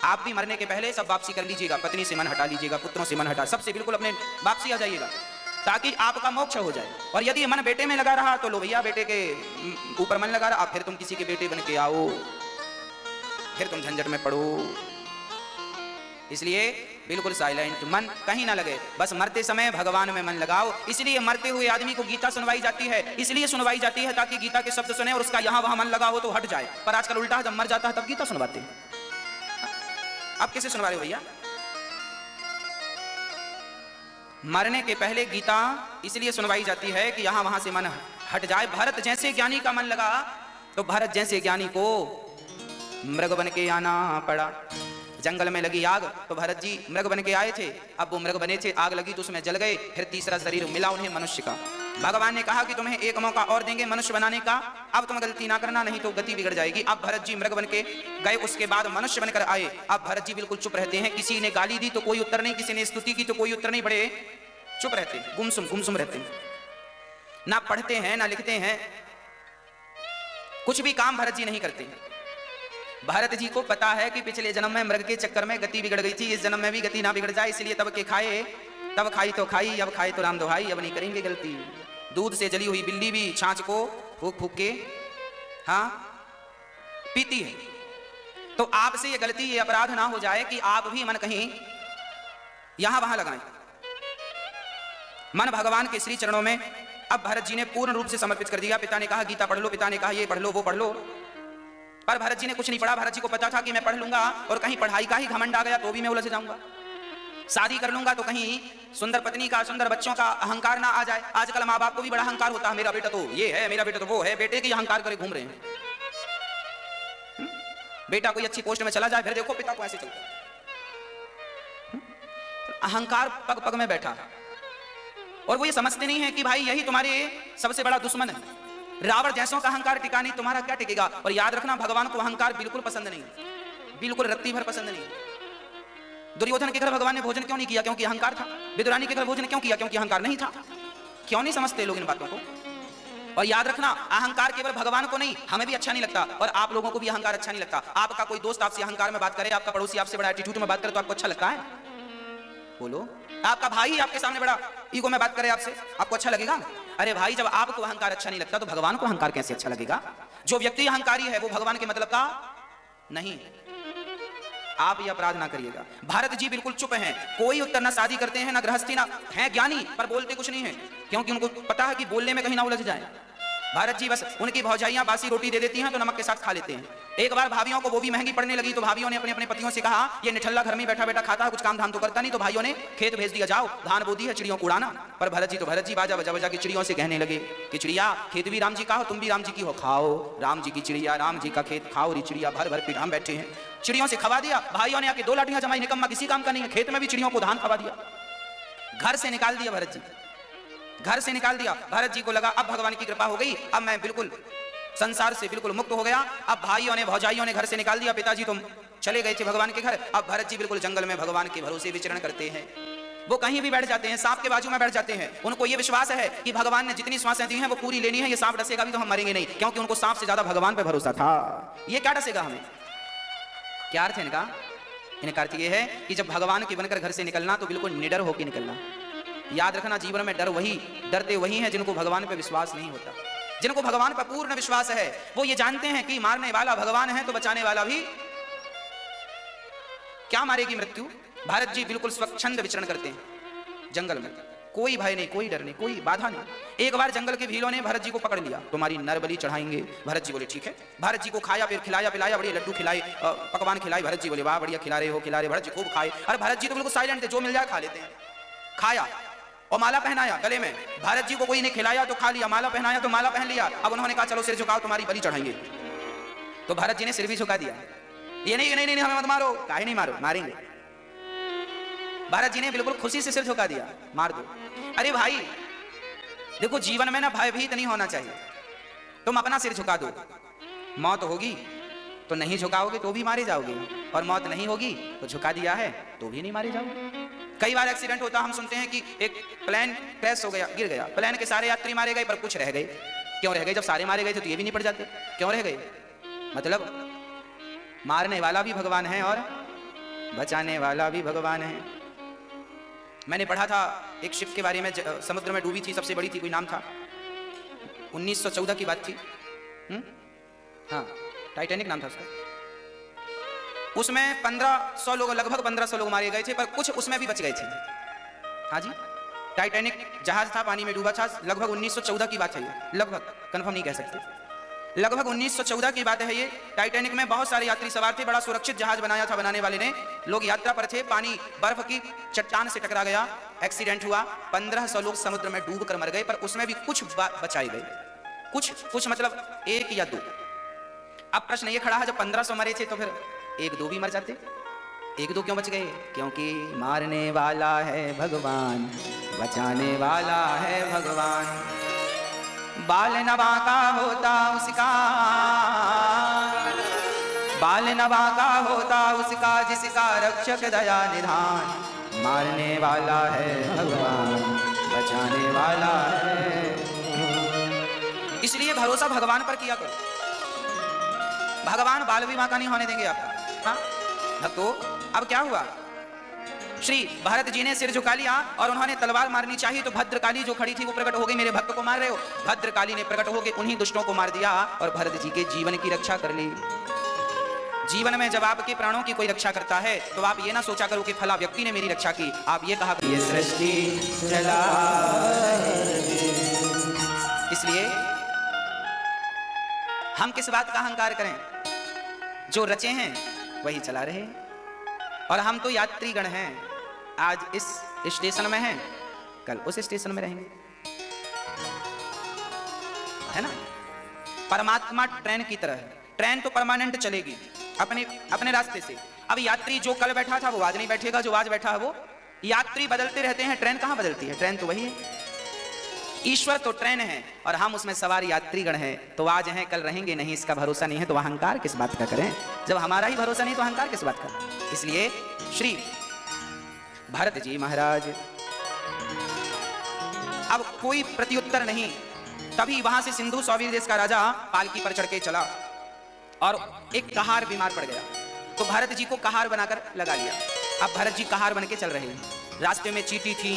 आप भी मरने के पहले सब वापसी कर लीजिएगा, पत्नी से मन हटा लीजिएगा, पुत्रों से मन हटा, सबसे बिल्कुल अपने वापसी आ जाइएगा ताकि आपका मोक्ष हो जाए। और यदि मन बेटे में लगा रहा तो लो भैया, बेटे के ऊपर मन लगा रहा, फिर तुम किसी के बेटे बन के आओ, फिर तुम झंझट में पड़ो। इसलिए बिल्कुल साइलेंट, मन कहीं ना लगे, बस मरते समय भगवान में मन लगाओ। इसलिए मरते हुए आदमी को गीता सुनवाई जाती है, इसलिए सुनवाई जाती है ताकि गीता के शब्द सुने और उसका यहां वहां मन लगा हो तो हट जाए। पर आजकल उल्टा है, जब मर जाता है तब गीता सुनवाते हैं। अब किसे सुनवा रहे हो भैया? मरने के पहले गीता इसलिए सुनवाई जाती है कि यहां वहां से मन हट जाए। भरत जैसे ज्ञानी का मन लगा तो भरत जैसे ज्ञानी को मृग बन के आना पड़ा। जंगल में लगी आग तो भरत जी मृग बन के आए थे, अब वो मृग बने थे, आग लगी तो उसमें जल गए, फिर तीसरा शरीर मिला उन्हें मनुष्य का। भगवान ने कहा कि तुम्हें एक मौका और देंगे मनुष्य बनाने का, अब तुम गलती ना करना नहीं तो गति बिगड़ जाएगी। अब भरत जी मृग बन के गए, उसके बाद मनुष्य बनकर आए। अब भरत जी बिल्कुल चुप रहते हैं, किसी ने गाली दी तो कोई उत्तर नहीं, किसी ने स्तुति की तो कोई उत्तर नहीं, बड़े चुप रहते हैं, गुमसुम रहते हैं, ना पढ़ते हैं ना लिखते हैं, कुछ भी काम भरत जी नहीं करते हैं। भरत जी को पता है कि पिछले जन्म में मृग के चक्कर में गति बिगड़ गई थी, इस जन्म में भी गति ना बिगड़ जाए, इसलिए तब के खाए, तब खाई तो खाई, अब खाए तो राम दोहाई, अब नहीं करेंगे गलती। दूध से जली हुई बिल्ली भी छाछ को फूक फूक के हाँ पीती है। तो आपसे ये गलती, ये अपराध ना हो जाए कि आप भी मन कहीं यहां वहां लगाएं, मन भगवान के श्री चरणों में। अब भरत जी ने पूर्ण रूप से समर्पित कर दिया। पिता ने कहा गीता पढ़ लो, पिता ने कहा ये पढ़ लो वो पढ़ लो, पर भरत जी ने कुछ नहीं पढ़ा। भरत जी को पता था कि मैं पढ़ लूंगा और कहीं पढ़ाई का ही घमंड आ गया तो भी मैं उलझ जाऊंगा, शादी कर लूंगा तो कहीं सुंदर पत्नी का, सुंदर बच्चों का अहंकार ना आ जाए। आजकल माँ बाप को भी बड़ा अहंकार होता है, मेरा बेटा तो ये है, मेरा बेटा तो वो है, बेटे की अहंकार करे घूम रहे हैं। बेटा कोई अच्छी पोस्ट में चला जाए, फिर देखो पिता को ऐसे चलता, अहंकार पग पग में बैठा। और वो ये समझते नहीं है कि भाई यही तुम्हारे सबसे बड़ा दुश्मन है। रावण जैसों का अहंकार टिका नहीं, तुम्हारा क्या टिकेगा। और याद रखना, भगवान को अहंकार बिल्कुल पसंद नहीं, बिल्कुल रत्ती भर पसंद नहीं। दुर्योधन के घर भगवान ने भोजन क्यों नहीं किया? क्योंकि अहंकार था। विदुरानी के घर भोजन क्यों किया? क्योंकि अहंकार नहीं था। क्यों नहीं समझते लोग इन बातों को? और याद रखना, अहंकार केवल भगवान को नहीं, हमें भी अच्छा नहीं लगता और आप लोगों को भी अहंकार अच्छा नहीं लगता। आपका कोई दोस्त आपसे अहंकार में बात करे, आपका पड़ोसी आपसे बड़ा एटीट्यूड में बात करे तो आपको अच्छा लगता है? बोलो। आपका भाई आपके सामने बड़ा ईगो में बात करे आपसे, आपको अच्छा लगेगा? अरे भाई, जब आपको अहंकार अच्छा नहीं लगता तो भगवान को अहंकार कैसे अच्छा लगेगा? जो व्यक्ति अहंकारी है वो भगवान के मतलब का नहीं है। आप ये अपराध ना करिएगा। भारत जी बिल्कुल चुप हैं, कोई उत्तर ना शादी करते हैं ना गृहस्थी, ना है ज्ञानी पर बोलते कुछ नहीं है, क्योंकि उनको पता है कि बोलने में कहीं ना उलझ जाए। भारत जी बस उनकी भौजाइयां बासी रोटी दे देती हैं तो नमक के साथ खा लेते हैं। एक बार भाभियों को वो भी महंगी पड़ने लगी तो भाभियों ने अपने अपने पतियों से कहा ये निठल्ला घर में बैठा बैठा खाता है, कुछ काम धाम तो करता नहीं, तो भाइयों ने खेत भेज दिया, जाओ धान बो दी है चिड़ियों को उड़ाना। पर भरत जी बाजा बजा बजा की चिड़ियों से कहने लगे कि चिड़िया खेत भी राम जी का हो, तुम भी राम जी की हो, खाओ राम जी की चिड़िया, राम जी का खेत खाओ। री चिड़िया भर भर पिटाम बैठे हैं, चिड़ियों से खवा दिया। भाइयों ने आके 2 लाठियां जमाई, निकम्मा किसी काम का नहीं है, खेत में भी चिड़ियों को धान खवा दिया, घर से निकाल दिया भरत जी, घर से निकाल दिया। भरत जी को लगा अब भगवान की कृपा हो गई, अब मैं बिल्कुल संसार से बिल्कुल मुक्त हो गया। अब भाइयों ने भौजाइयों ने घर से निकाल दिया, पिताजी तुम चले गए थे भगवान के घर, अब भरत जी बिल्कुल जंगल में भगवान के भरोसे विचरण करते हैं। वो कहीं भी बैठ जाते हैं, सांप के बाजू में बैठ जाते हैं, उनको ये विश्वास है कि भगवान ने जितनी श्वासें दी हैं वो पूरी लेनी है, ये सांप डसेगा भी तो हम मरेंगे नहीं, क्योंकि उनको सांप से ज्यादा भगवान पे भरोसा था। ये क्या डसेगा हमें? क्या अर्थ है इनका? इनका अर्थ ये है कि जब भगवान के बनकर घर से निकलना तो बिल्कुल निडर होकर निकलना। याद रखना, जीवन में डरते वही हैं जिनको भगवान पर विश्वास नहीं होता। जिनको भगवान पर पूर्ण विश्वास है वो ये जानते हैं कि मारने वाला भगवान है तो बचाने वाला भी। क्या मारेगी मृत्यु? भारत जी बिल्कुल स्वच्छंद विचरण करते हैं जंगल में, कोई भय नहीं, कोई डर नहीं, कोई बाधा नहीं। एक बार जंगल के भीलों ने भरत जी को पकड़ लिया, तुम्हारी नरबली चढ़ाएंगे। भरत जी बोले ठीक है। भरत जी को खाया, फिर खिलाया पिलाया, बड़े लड्डू खिलाए, पकवान खिलाए। भरत जी बोले वाह बढ़िया खिला रहे हो, खिला रहे। भरत जी खूब खाए। अरे भरत जी तो बिल्कुल साइलेंट थे, जो मिल जाए खा लेते हैं। खाया और माला पहनाया गले में। भारत जी को कोई ने खिलाया तो खा लिया, माला पहनाया तो माला पहन लिया। अब उन्होंने कहा चलो सिर झुकाओ, तुम्हारी बलि चढ़ाएंगे। तो भारत जी ने सिर भी झुका दिया। ये नहीं नहीं नहीं हमें मत मारो, काहे नहीं मारो, मारेंगे। भारत जी ने बिल्कुल खुशी से सिर झुका दिया, मार दो। अरे भाई देखो, जीवन में ना भयभीत नहीं होना चाहिए। तुम अपना सिर झुका दो, मौत होगी तो नहीं झुकाओगे तो भी मारे जाओगे, और मौत नहीं होगी तो झुका दिया है तो भी नहीं मारे जाओगे। कई बार एक्सीडेंट होता, हम सुनते हैं कि एक प्लेन क्रैश हो गया, गिर गया, प्लेन के सारे यात्री मारे गए पर कुछ रह गए। क्यों रह गए? जब सारे मारे गए थे तो ये भी नहीं पड़ जाते, क्यों रह गए? मतलब मारने वाला भी भगवान है और बचाने वाला भी भगवान है। मैंने पढ़ा था एक शिप के बारे में, समुद्र में डूबी थी, सबसे बड़ी थी, कोई नाम था, 1914 की बात थी। हाँ, टाइटैनिक नाम था उसका। उसमें 1500 लोग, लगभग 1500 लोग मारे गए थे, पर कुछ उसमें भी बच गए थे। हाँ जी, टाइटैनिक जहाज था, पानी में डूबा था। लगभग 1914 की बात है ये, लगभग कंफर्म नहीं कह सकते, लगभग 1914 की बात है ये। टाइटैनिक में बहुत सारे यात्री सवार थे, बड़ा सुरक्षित जहाज बनाया था बनाने वाले ने। लोग यात्रा पर थे, पानी बर्फ की चट्टान से टकरा गया, एक्सीडेंट हुआ, 1500 लोग समुद्र में डूब कर मर गए, पर उसमें भी कुछ बचाए गए, कुछ मतलब 1 या 2। अब प्रश्न ये खड़ा है, जब 1500 मरे थे तो फिर 1-2 भी मर जाते। 1-2 क्यों बच गए? क्योंकि मारने वाला है भगवान, बचाने वाला है भगवान। बाल नवा का होता उसका, बाल नवा का होता उसका, जिसका रक्षक दया निधान। मारने वाला है भगवान, बचाने वाला है। इसलिए भरोसा भगवान पर किया करो, भगवान बाल विवाह का नहीं होने देंगे आपका। हाँ भक्तों, अब क्या हुआ? श्री भरत जी ने सिर झुका लिया और उन्होंने तलवार मारनी चाहिए तो भद्रकाली जो खड़ी थी वो प्रकट हो गई, मेरे भक्त को मार रहे हो। भद्रकाली ने प्रकट होकर उन्हीं दुष्टों को मार दिया और भरत जी के जीवन की रक्षा कर ली। जीवन में जब आपके प्राणों की कोई रक्षा करता है तो आप ये ना सोचा करो कि फला व्यक्ति ने मेरी रक्षा की, आप ये कहा ये सृष्टि चला। इसलिए हम किस बात का अहंकार करें? जो रचे हैं वही चला रहे, और हम तो यात्रीगण हैं। आज इस स्टेशन में हैं, कल उस स्टेशन में रहेंगे, है ना? परमात्मा ट्रेन की तरह है, ट्रेन तो परमानेंट चलेगी अपने रास्ते से। अब यात्री जो कल बैठा था वो आज नहीं बैठेगा, जो आज बैठा है वो। यात्री बदलते रहते हैं, ट्रेन कहां बदलती है? ट्रेन तो वही है। ईश्वर तो ट्रेन है और हम उसमें सवार यात्रीगण हैं, तो आज हैं कल रहेंगे नहीं, इसका भरोसा नहीं है तो अहंकार किस बात का करें? जब हमारा ही भरोसा नहीं तो अहंकार किस बात का? इसलिए श्री भरत जी महाराज, अब कोई प्रत्युत्तर नहीं। तभी वहां से सिंधु सौवीर देश का राजा पालकी पर चढ़ के चला और एक कहार बीमार पड़ गया, तो भरत जी को कहार बनाकर लगा लिया। अब भरत जी कहार बन के चल रहे हैं, रास्ते में चींटी थी,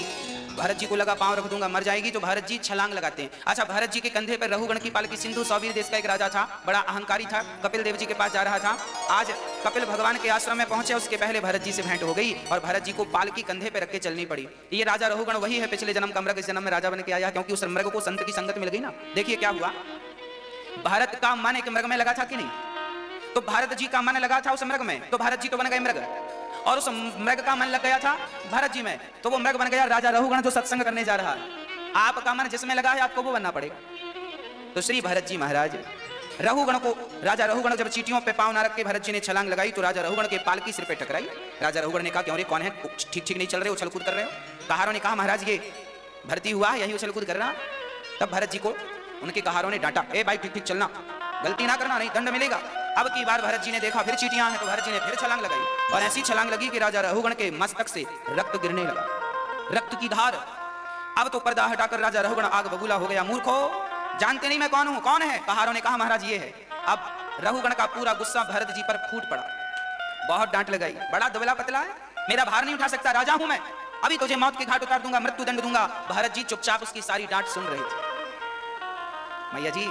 भरत जी को लगा पांव रख दूंगा मर जाएगी, तो भरत जी छलांग लगाते हैं। अच्छा, भरत जी के कंधे पर रहुगण की पालकी, सिंधु सौवीर देश का एक राजा था, बड़ा अहंकारी था, कपिल देव जी के पास जा रहा था। आज कपिल भगवान के आश्रम में पहुंचे, उसके पहले भरत जी से भेंट हो गई और भरत जी को पालकी कंधे पे रख के चलनी पड़ी। ये राजा रहुगण वही है पिछले जन्म का मृग, इस जन्म में राजा बन के आया, क्योंकि उस मृग को संत की संगत मिल गई ना। देखिए क्या हुआ, भारत का मन एक मृग में लगा था कि नहीं, तो भारत जी का मन लगा था उस मृग में, तो भारत जी तो बन गए मृग, और उस मृग का मन लग गया था भरत जी में, तो वो मृग बन गया राजा रहुगण जो सत्संग करने जा रहा है। आपका मन जिसमें लगा है आपको वो बनना पड़ेगा। तो श्री भरत जी महाराज रहुगण को, राजा रहुगण जब चीटियों पे पांव ना रख के भरत जी ने छलांग लगाई, तो राजा रहुगण के पालकी सिर पे टकराई। राजा रहुगण ने कहा क्यों रे, कौन है, ठीक नहीं चल रहे, उछल कूद कर रहे हो। कहारों ने कहा महाराज ये भर्ती हुआ यही उछल कूद कर रहा। तब भरत जी को उनके कहारों ने डांटा, ए भाई ठीक चलना, गलती ना करना नहीं दंड मिलेगा। अब की बार भरत जी ने देखा फिर चीटियां हैं, तो भरत जी ने फिर छलांग लगाई, और ऐसी छलांग लगी कि राजा रहुगण के मस्तक से रक्त गिरने लगा, रक्त की धार। अब तो पर्दा हटाकर राजा रहुगण आग बबूला हो गया। मूर्खो, जानते नहीं मैं कौन हूं, कौन है। कहारों ने कहा महाराज ये है। अब रहुगण का पूरा गुस्सा भरत जी पर फूट पड़ा, बहुत डांट लगाई, बड़ा दुबला पतला है, मेरा भार नहीं उठा सकता, राजा हूं मैं, अभी तुझे मौत के घाट उतार दूंगा, मृत्यु दंड दूंगा। भरत जी चुपचाप उसकी सारी डांट सुन रहे थे। मैया जी,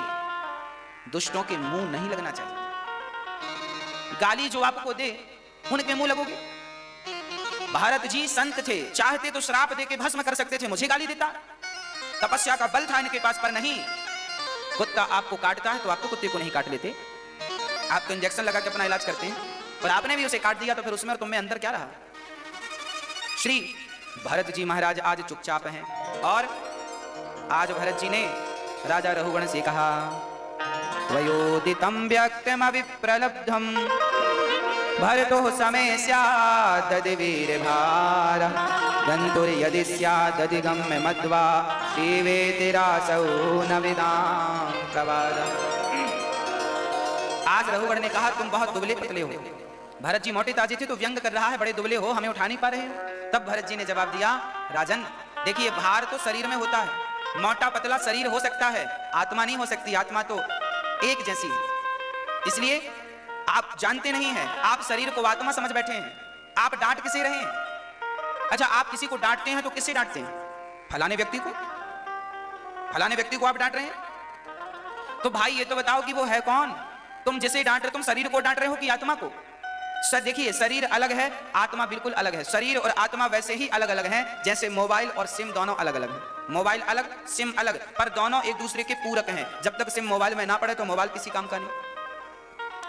दुष्टों के मुंह नहीं लगना चाहिए, गाली जो आपको दे उनके मुंह लगोगे। भारत जी संत थे, चाहते तो श्राप दे के भस्म कर सकते थे, मुझे गाली देता, तपस्या का बल था इनके पास, पर नहीं। कुत्ता आपको काटता है तो आपको कुत्ते को नहीं काट लेते, आप तो इंजेक्शन लगा के अपना इलाज करते हैं, पर आपने भी उसे काट दिया, तो फिर उसमें और तुम में अंदर क्या रहा। श्री भरत जी महाराज आज चुपचाप हैं, और आज भरत जी ने राजा रहुगण से कहा, त्वयोदितं व्यक्तमविप्रलब्धं भरतो समय स्यादधिवीरभार गन्तुर्यदि स्यादधिगम्य मध्वा देवेतिरासौ न विदां प्रवाद। आज रहुगण ने कहा तुम बहुत दुबले पतले हो। भरत जी मोटे ताजे थे तो व्यंग कर रहा है, बड़े दुबले हो, हमें उठा नहीं पा रहे हो। तब भरत जी ने जवाब दिया, राजन देखिए भार तो शरीर में होता है, मोटा पतला शरीर हो सकता है, आत्मा नहीं हो सकती, आत्मा तो एक जैसी है। इसलिए आप जानते नहीं हैं, आप शरीर को आत्मा समझ बैठे हैं, आप डांट किसे रहे हैं। अच्छा, आप किसी को डांटते हैं तो किससे डांटते हैं, फलाने व्यक्ति को, फलाने व्यक्ति को आप डांट रहे हैं, तो भाई ये तो बताओ कि वो है कौन। तुम जिसे डांट रहे, तुम शरीर को डांट रहे हो कि आत्मा को। सर देखिए, शरीर अलग है, आत्मा बिल्कुल अलग है। शरीर और आत्मा वैसे ही अलग अलग हैं जैसे मोबाइल और सिम दोनों अलग अलग हैं। मोबाइल अलग, सिम अलग, पर दोनों एक दूसरे के पूरक हैं। जब तक सिम मोबाइल में ना पड़े तो मोबाइल किसी काम का नहीं,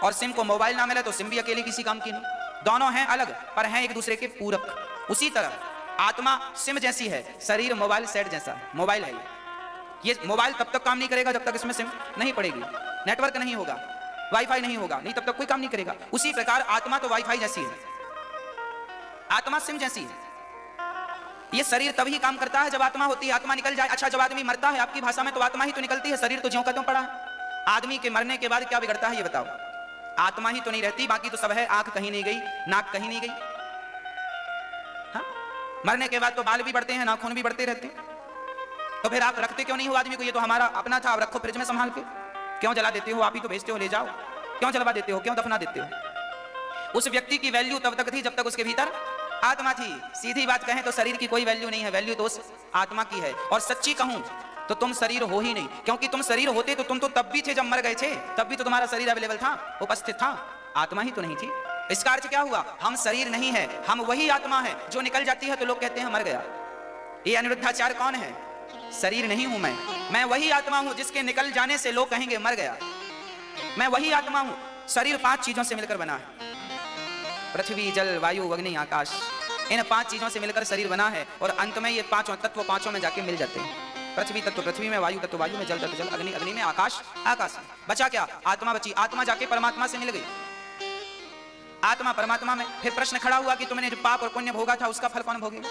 और सिम को मोबाइल ना मिले तो सिम भी अकेले किसी काम की नहीं। दोनों हैं अलग पर हैं एक दूसरे के पूरक। उसी तरह आत्मा सिम जैसी है, शरीर मोबाइल सेट जैसा है। मोबाइल है ये, मोबाइल तब तक काम नहीं करेगा जब तक इसमें सिम नहीं पड़ेगी, नेटवर्क नहीं होगा, वाईफाई नहीं होगा, नहीं तब तक कोई काम नहीं करेगा। उसी प्रकार आत्मा तो वाईफाई जैसी है, आत्मा सिम जैसी है। ये शरीर तभी काम करता है जब आत्मा होती है, आत्मा निकल जाए। अच्छा, जब आदमी मरता है आपकी भाषा में तो आत्मा ही तो निकलती है, शरीर तो ज्यों का त्यों पड़ा है। आदमी के मरने के बाद क्या बिगड़ता है ये बताओ, आत्मा ही तो नहीं रहती, बाकी तो सब है। आंख कहीं नहीं गई, नाक कहीं नहीं गई, हाँ? मरने के बाद तो बाल भी बढ़ते हैं, नाखून भी बढ़ते रहते हैं, तो फिर आप रखते क्यों नहीं हो आदमी को। ये तो हमारा अपना था, आप रखो फ्रिज में संभाल के, क्यों जला देते हो, आप ही तो भेजते हो, ले जाओ, क्यों जलवा देते हो, क्यों दफना देते हो। उस व्यक्ति की वैल्यू तब तक थी जब तक उसके भीतर आत्मा थी। सीधी बात कहें तो शरीर की कोई वैल्यू नहीं है, वैल्यू तो उस आत्मा की है। और सच्ची कहूं तो तुम शरीर हो ही नहीं, क्योंकि तुम शरीर होते तो तुम तो तब भी थे जब मर गए थे, तब भी तो तुम्हारा शरीर अवेलेबल था, उपस्थित था, आत्मा ही तो नहीं थी। इसका अर्थ क्या हुआ, हम शरीर नहीं है, हम वही आत्मा है जो निकल जाती है तो लोग कहते हैं मर गया। ये अनिरुद्धाचार्य कौन है, शरीर नहीं हूं मैं वही आत्मा हूं जिसके निकल जाने से लोग कहेंगे मर गया। मैं वही आत्मा हूं। शरीर 5 चीजों से मिलकर बना है, पृथ्वी, जल, वायु, अग्नि, आकाश। इन 5 चीजों से मिलकर शरीर बना है, और अंत में ये 5 तत्व 5 में जाके मिल जाते हैं। पृथ्वी तत्व पृथ्वी में, वायु तत्व वायु में, जल तत्व जल, अग्नि अग्नि में, आकाश आकाश में। बचा क्या, आत्मा बची। आत्मा जाके परमात्मा से मिल गई, आत्मा परमात्मा में। फिर प्रश्न खड़ा हुआ कि तुमने जो पाप और पुण्य भोगा था उसका फल कौन भोगेगा।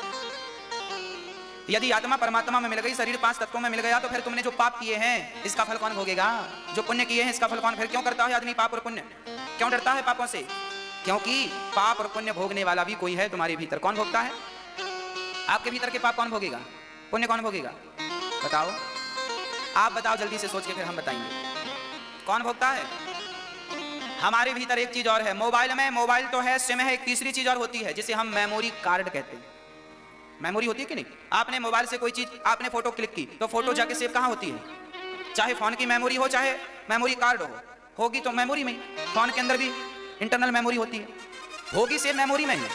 यदि आत्मा परमात्मा में मिल गई, शरीर 5 तत्वों में मिल गया, तो फिर तुमने जो पाप किए हैं इसका फल कौन भोगेगा, जो पुण्य किए हैं इसका फल कौन। फिर क्यों करता है आदमी पाप और पुण्य, क्यों डरता है पापों से, क्योंकि पाप और पुण्य भोगने वाला भी कोई है तुम्हारे भीतर। कौन भोगता है, आपके भीतर के पाप कौन भोगेगा, पुण्य कौन भोगेगा, बताओ आप बताओ जल्दी से सोच के, फिर हम बताएंगे कौन भोगता है। हमारे भीतर एक चीज और है, मोबाइल में, मोबाइल तो है, सिम है, एक तीसरी चीज और होती है जिसे हम मेमोरी कार्ड कहते हैं। मेमोरी होती है कि नहीं? आपने मोबाइल से कोई चीज, आपने फोटो क्लिक की तो फोटो जाके सेव कहाँ होती है? चाहे फोन की मेमोरी हो चाहे मेमोरी कार्ड हो, होगी तो मेमोरी में। फोन के अंदर भी इंटरनल मेमोरी होती है, होगी सेव मेमोरी में ही।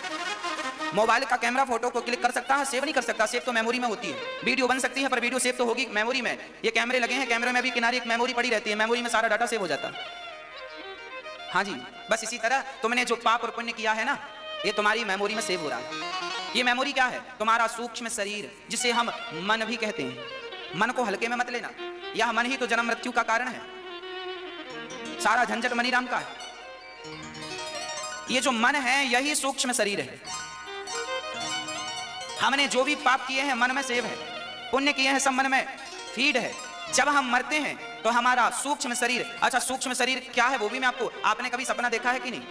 मोबाइल का कैमरा फोटो को क्लिक कर सकता है, सेव नहीं कर सकता, सेव तो मेमोरी में होती है। वीडियो बन सकती है पर वीडियो सेव तो होगी मेमोरी में। ये कैमरे लगे हैं, कैमरे में भी किनारे एक मेमोरी पड़ी रहती है, मेमोरी में सारा डाटा सेव हो जाता है। हाँ जी, बस इसी तरह तुमने जो पाप और पुण्य किया है ना, ये तुम्हारी मेमोरी में सेव हो रहा है। ये मेमोरी क्या है? तुम्हारा सूक्ष्म शरीर, जिसे हम मन भी कहते हैं। मन को हल्के में मत लेना, यह मन ही तो जन्म मृत्यु का कारण है। सारा झंझट मनीराम का है। ये जो मन है यही सूक्ष्म शरीर है। हमने जो भी पाप किए हैं मन में सेव है, पुण्य किए हैं सब मन में फीड है। जब हम मरते हैं तो हमारा सूक्ष्म शरीर, अच्छा सूक्ष्म शरीर क्या है वो भी मैं आपको, आपने कभी सपना देखा है कि नहीं?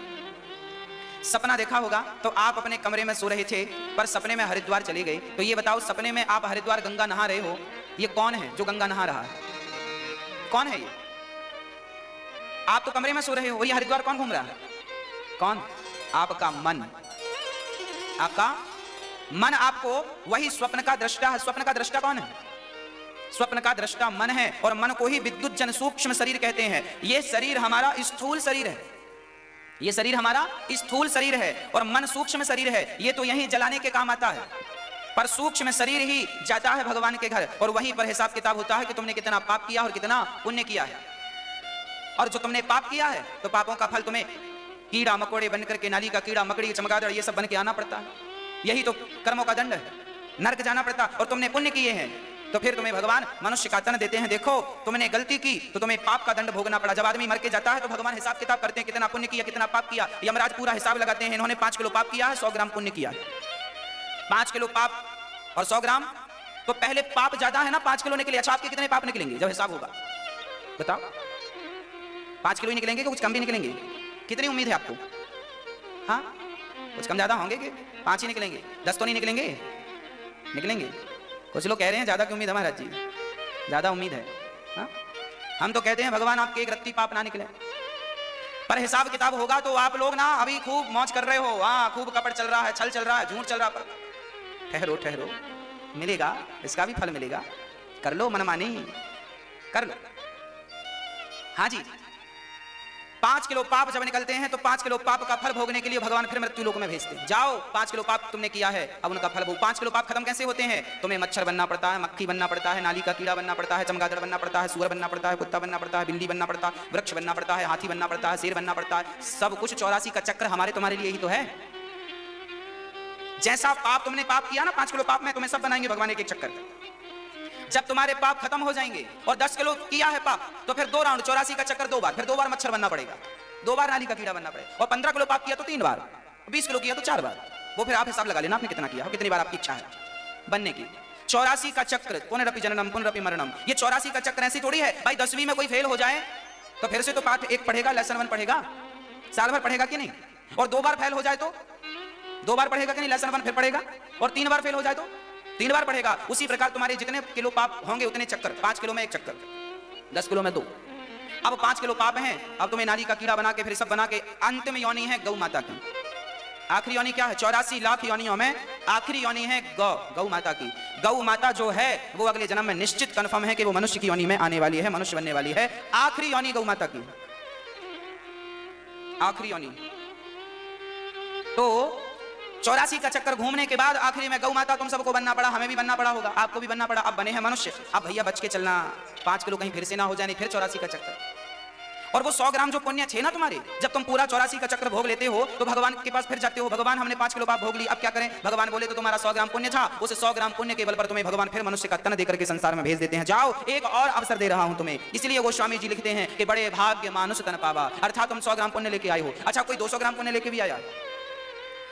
सपना देखा होगा तो आप अपने कमरे में सो रहे थे पर सपने में हरिद्वार चले गए। तो ये बताओ, सपने में आप हरिद्वार गंगा नहा रहे हो, ये कौन है जो गंगा नहा रहा है? कौन है ये? आप तो कमरे में सो रहे हो और ये हरिद्वार कौन घूम रहा है? कौन? आपका मन। आपका मन आपको वही स्वप्न का दृष्टा है। स्वप्न का दृष्टा कौन है? स्वप्न का दृष्टा मन है, और मन को ही विद्युत जन सूक्ष्म शरीर कहते हैं। ये शरीर हमारा स्थूल शरीर है, ये शरीर हमारा स्थूल शरीर है, और मन सूक्ष्म शरीर है। ये तो यहीं जलाने के काम आता है, पर सूक्ष्म शरीर ही जाता है भगवान के घर, और वहीं पर हिसाब किताब होता है कि तुमने कितना पाप किया और कितना पुण्य किया है। और जो तुमने पाप किया है तो पापों का फल तुम्हें कीड़ा मकोड़े बनकर के, नाली का कीड़ा, मकड़ी, चमगादड़, ये सब बन के आना पड़ता है। यही तो कर्मों का दंड है, नरक जाना पड़ता। और तुमने पुण्य किए हैं तो फिर तुम्हें भगवान मनुष्य का तन देते हैं। देखो तुमने गलती की तो तुम्हें पाप का दंड भोगना पड़ा। जब आदमी मर के जाता है तो भगवान हिसाब किताब करते हैं, कितना पुण्य किया, कितना पाप किया। यमराज पूरा हिसाब लगाते हैं, इन्होंने 5 किलो पाप किया है, 100 ग्राम पुण्य किया। 5 किलो पाप और 100 ग्राम, तो पहले पाप ज्यादा है ना 5 किलो निकले। अच्छा आपके कितने पाप निकलेंगे जब हिसाब होगा? बताओ, 5 किलो ही निकलेंगे कि कुछ कम भी निकलेंगे? कितनी उम्मीद है आपको? हाँ, कुछ कम ज्यादा होंगे कि 5 ही निकलेंगे? 10 तो नहीं निकलेंगे? निकलेंगे। कुछ लोग कह रहे हैं ज्यादा की उम्मीद है महाराज जी, ज्यादा उम्मीद है। हाँ? हम तो कहते हैं भगवान आपके एक रत्ती पाप ना निकले। पर हिसाब किताब होगा तो आप लोग ना अभी खूब मौज कर रहे हो, हाँ खूब कपट चल रहा है, छल चल रहा है, झूठ चल रहा है, पर ठहरो ठहरो, मिलेगा, इसका भी फल मिलेगा। कर लो मनमानी, कर लो। हाँ जी, 5 किलो पाप जब निकलते हैं तो 5 किलो पाप का फल भोगने के लिए भगवान फिर मृत्यु लोक में भेजते हैं। जाओ 5 किलो पाप तुमने किया है, अब उनका फल भोग। 5 किलो पाप खत्म कैसे होते हैं? तुम्हें मच्छर बनना पड़ता है, मक्खी बनना पड़ता है, नाली का कीड़ा बनना पड़ता है, चमगादड़ बनना पड़ता है, सूअर बनना पड़ता है, कुत्ता बनना पड़ता है, बिल्ली बनना पड़ता है, वृक्ष बनना पड़ता है, हाथी बनना पड़ता है, शेर बनना पड़ता है। सब कुछ 84 का चक्र हमारे तुम्हारे लिए ही तो है। जैसा पाप तुमने पाप किया ना 5 किलो पाप में, तुम्हें सब बनाएंगे भगवान एक एक चक्कर। जब तुम्हारे पाप खत्म हो जाएंगे और 10 किलो किया है पाप तो फिर 2 राउंड 84 का चक्कर 2 बार, फिर 2 बार मच्छर बनना पड़ेगा, 2 बार नाली का कीड़ा बनना पड़ेगा। और 15 किलो पाप किया तो 3 बार, 20 किलो किया तो 4 बार। वो फिर आप हिसाब लगा लेना आपने कितना किया, कितनी बार आपकी इच्छा है बनने की। 84 का चक्र, पुनरपि जननम पुनरपि मरणम। ये 84 का चक्र ऐसी थोड़ी है भाई 10वीं में कोई फेल हो जाए तो फिर से तो पाठ 1 पढ़ेगा, लेसन 1 पढ़ेगा, साल भर पढ़ेगा कि नहीं? और 2 बार फेल हो जाए तो 2 बार पढ़ेगा कि नहीं? लेसन 1 फिर पढ़ेगा। और 3 बार फेल हो जाए तो 3 बार पढ़ेगा। उसी प्रकार तुम्हारे जितने किलो पाप होंगे उतने चक्कर, 5 किलो में 1 चक्कर, 10 किलो में 2। अब 5 किलो पाप हैं, अब तुम्हें नाली का कीड़ा बना के फिर सब बना के अंतिम योनि है गौ माता की। आखिरी योनि क्या है? 84 लाख योनियों में आखिरी योनि है गौ माता की। गौ माता जो है वो अगले जन्म में निश्चित कंफर्म है कि वो मनुष्य की योनि में आने वाली है, मनुष्य बनने वाली है। आखिरी योनि गौ माता की, आखिरी योनि। तो 84 का चक्कर घूमने के बाद आखिरी में गौ माता तुम सबको बनना पड़ा, हमें भी बनना पड़ा होगा, आपको भी बनना पड़ा। अब बने हैं मनुष्य, अब भैया बच के चलना, 5 किलो कहीं फिर से ना हो जाए, फिर 84 का चक्कर। और वो 100 ग्राम जो पुण्य थे ना तुम्हारे, जब तुम पूरा 84 का चक्र भोग लेते हो तो भगवान के पास फिर जाते हो, भगवान हमने 5 किलो पाप भोग ली, अब क्या करें? भगवान बोले तो तुम्हारा 100 ग्राम पुण्य था, उस 100 ग्राम पुण्य के बल पर तुम्हें भगवान फिर मनुष्य का तन देकर के संसार में भेज देते हैं। जाओ एक और अवसर दे रहा हूं तुम्हें। इसलिए गोस्वामी जी लिखते हैं कि बड़े भाग्य मानुष तन पावा, अर्थात तुम 100 ग्राम पुण्य लेके आए हो। अच्छा कोई 200 ग्राम पुण्य लेके भी आया,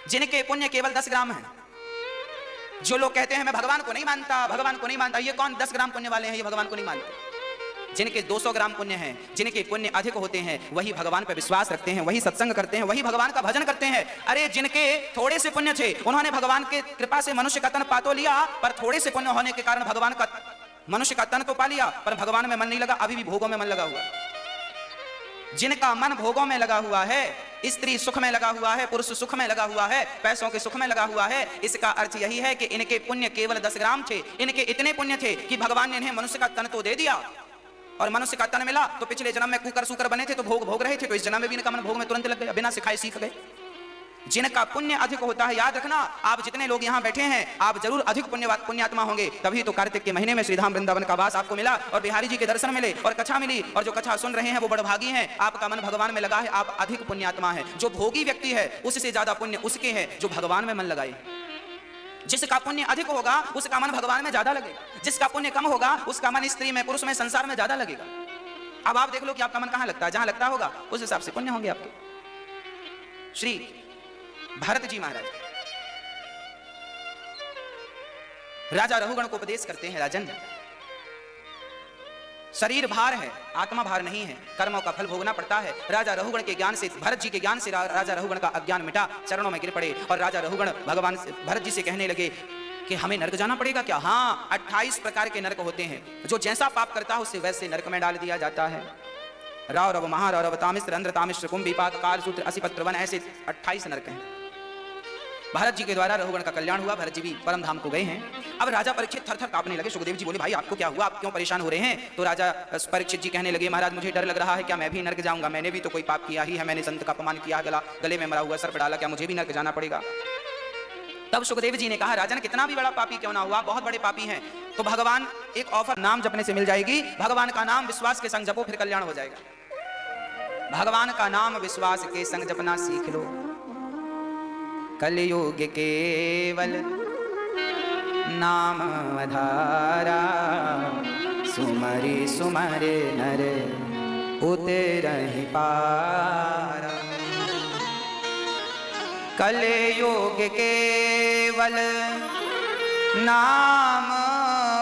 जिनके पुण्य केवल 10 ग्राम है। जो लोग कहते हैं मैं भगवान को नहीं मानता, भगवान को नहीं मानता, ये कौन 10 ग्राम पुण्य वाले हैं? ये भगवान को नहीं मानते। जिनके 200 ग्राम पुण्य हैं, जिनके पुण्य अधिक होते हैं, वही भगवान पर विश्वास रखते हैं, वही सत्संग करते हैं, वही भगवान का भजन करते हैं। अरे जिनके थोड़े से पुण्य थे, उन्होंने भगवान के कृपा से मनुष्य का तन पा तो लिया, पर थोड़े से पुण्य होने के कारण भगवान का मनुष्य का तन तो पा लिया, पर भगवान में मन नहीं लगा, अभी भी भोगों में मन लगा हुआ। जिनका मन भोगों में लगा हुआ है, स्त्री सुख में लगा हुआ है, पुरुष सुख में लगा हुआ है, पैसों के सुख में लगा हुआ है, इसका अर्थ यही है कि इनके पुण्य केवल 10 ग्राम थे। इनके इतने पुण्य थे कि भगवान ने इन्हें मनुष्य का तन तो दे दिया, और मनुष्य का तन मिला तो पिछले जन्म में कुकर सुकर बने थे तो भोग भोग रहे थे, तो इस जन्म में भी इनका मन भोग में तुरंत लग गया, बिना सिखाए सीख गए। जिनका पुण्य अधिक होता है, याद रखना, आप जितने लोग यहाँ बैठे हैं आप जरूर अधिक पुण्यात्मा होंगे, तभी तो कार्तिक के महीने में श्रीधाम वृंदावन का वास आपको मिला और बिहारी जी के दर्शन मिले और कथा मिली, और जो कथा सुन रहे हैं वो बड़भागी हैं, आपका मन भगवान में लगा है, आप अधिक पुण्यात्मा है। जो भोगी व्यक्ति है उससे ज्यादा पुण्य उसके है जो भगवान में मन लगाए। जिसका पुण्य अधिक होगा उसका मन भगवान में ज्यादा लगेगा, जिसका पुण्य कम होगा उसका मन स्त्री में, पुरुष में, संसार में ज्यादा लगेगा। अब आप देख लो कि आपका मन कहां लगता है, जहां लगता होगा उस हिसाब से पुण्य होंगे आपके। श्री भरत जी महाराज राजा रघुगण को उपदेश करते हैं, राजन शरीर भार है, आत्मा भार नहीं है, कर्मों का फल भोगना पड़ता है। राजा रघुगण के ज्ञान से, भरत जी के ज्ञान से राजा रघुगण का अज्ञान मिटा, चरणों में गिर पड़े और राजा रघुगण भगवान भरत जी से कहने लगे कि हमें नरक जाना पड़ेगा क्या? हाँ, 28 प्रकार के नरक होते हैं, जो जैसा पाप करता है उसे वैसे नरक में डाल दिया जाता है। रौरव, महारौरव, तामिश्र, रंध्र, तामिश्र, कुंभी, पाक, कालसूत्र, असिपत्र, वन, ऐसे 28 नरक हैं। भरत जी के द्वारा रघुगण का कल्याण हुआ, भरत जी भी परम धाम को गए हैं। अब राजा परीक्षित थर थर कांपने लगे। सुखदेव जी बोले, भाई आपको क्या हुआ, आप क्यों परेशान हो रहे हैं? तो राजा परीक्षित जी कहने लगे, महाराज मुझे डर लग रहा है, क्या मैं भी नरक जाऊंगा? मैंने भी तो कोई पाप किया ही है, मैंने संत का अपमान किया, गले में मरा हुआ सर्प डाला, क्या मुझे भी नरक जाना पड़ेगा? तब सुखदेव जी ने कहा, राजन कितना भी बड़ा पापी क्यों ना हुआ, बहुत बड़े पापी हैं तो भगवान एक ऑफर नाम जपने से मिल जाएगी। भगवान का नाम विश्वास के संग जपो, फिर कल्याण हो जाएगा। भगवान का नाम विश्वास के संग जपना सीख लो। कलयुग केवल नाम आधारा, सुमरि सुमरि नर उतरहि पारा। कलयुग केवल नाम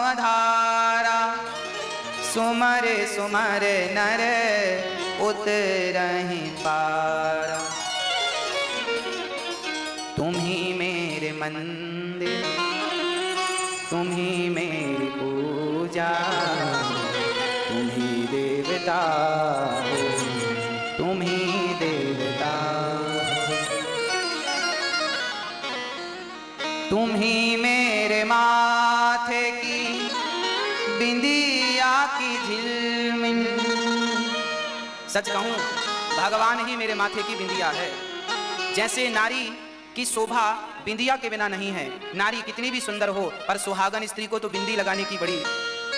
आधारा, सुमरि सुमरि नर उतरहि पारा। तुम ही मेरे मंदिर, तुम ही मेरी पूजा, तुम ही देवता हो, तुम ही देवता हो। तुम ही मेरे माथे की बिंदिया की झिलमिल। सच कहूं, भगवान ही मेरे माथे की बिंदिया है। जैसे नारी की शोभा बिंदिया के बिना नहीं है, नारी कितनी भी सुंदर हो पर सुहागन स्त्री को तो बिंदी लगाने की बड़ी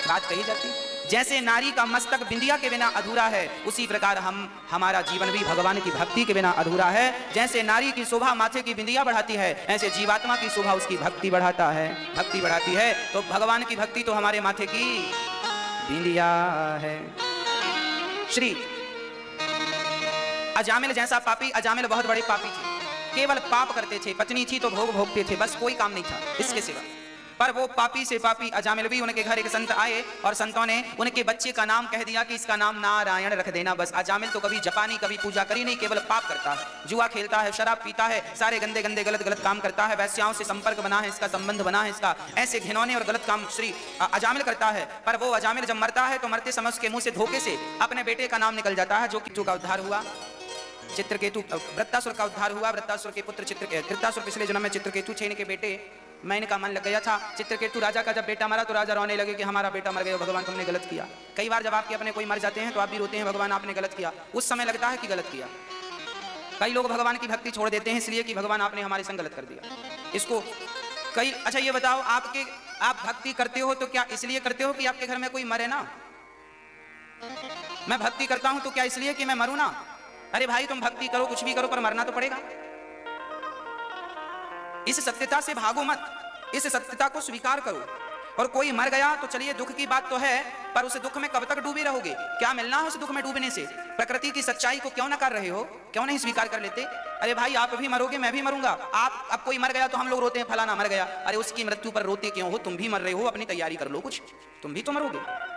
बात कही जाती। जैसे नारी का मस्तक बिंदिया के बिना अधूरा है, उसी प्रकार हमारा जीवन भी भगवान की भक्ति के बिना अधूरा है। जैसे नारी की शोभा माथे की बिंदिया बढ़ाती है, ऐसे जीवात्मा की शोभा उसकी भक्ति बढ़ाता है, भक्ति बढ़ाती है। तो भगवान की भक्ति तो हमारे माथे की बिंदिया है। श्री अजामिल जैसा पापी, अजामिल बहुत बड़े पापी थे, केवल पाप करते थे, पत्नी थी तो भोग भोगते थे, बस कोई काम नहीं था इसके सिवा। पर वो पापी से पापी अजामिल भी, उनके घर एक संत आए और संतों ने उनके बच्चे का नाम कह दिया कि इसका नाम नारायण रख देना। बस अजामिल तो कभी जपा नहीं, कभी पूजा करी नहीं, केवल पाप करता है, जुआ खेलता है, शराब पीता है, सारे गंदे गंदे गलत गलत काम करता है, वैश्याओं से संपर्क बना है इसका, संबंध बना है इसका, ऐसे घिनौने और गलत काम श्री अजामिल करता है। पर वो अजामिल जब मरता है तो मरते समय उसके मुंह से धोखे से अपने बेटे का नाम निकल जाता है, जो कि का उद्धार हुआ। चित्रकेतु, वृत्तासुर का उद्धार हुआ। वृत्तासुर के पुत्र वृत्तासुर पिछले जन्म में चित्रकेतु थे इनके बेटे। मैं इनका मन लग गया था। चित्रकेतु राजा का जब बेटा मरा तो राजा रोने लगे कि हमारा बेटा मर गया, भगवान तुमने गलत किया। कई बार जब आपके अपने कोई मर जाते हैं तो आप भी रोते हैं, भगवान आपने गलत किया। उस समय लगता है कि गलत किया। कई लोग भगवान की भक्ति छोड़ देते हैं इसलिए कि भगवान आपने हमारे संग गलत कर दिया। इसको कई, अच्छा ये बताओ, आप भक्ति करते हो तो क्या इसलिए करते हो कि आपके घर में कोई मरे ना? मैं भक्ति करता हूं तो क्या इसलिए कि मैं मरूं ना? अरे भाई तुम भक्ति करो, कुछ भी करो, पर मरना तो पड़ेगा। इस सत्यता से भागो मत, इस सत्यता को स्वीकार करो। और कोई मर गया तो चलिए दुख की बात तो है, पर उस दुख में कब तक डूबे रहोगे? क्या मिलना है उस दुख में डूबने से? प्रकृति की सच्चाई को क्यों नकार रहे हो? क्यों नहीं स्वीकार कर लेते? अरे भाई आप भी मरोगे, मैं भी मरूंगा। आप अब कोई मर गया तो हम लोग रोते हैं फलाना मर गया। अरे उसकी मृत्यु पर रोते क्यों हो? तुम भी मर रहे हो, अपनी तैयारी कर लो कुछ, तुम भी तो मरोगे।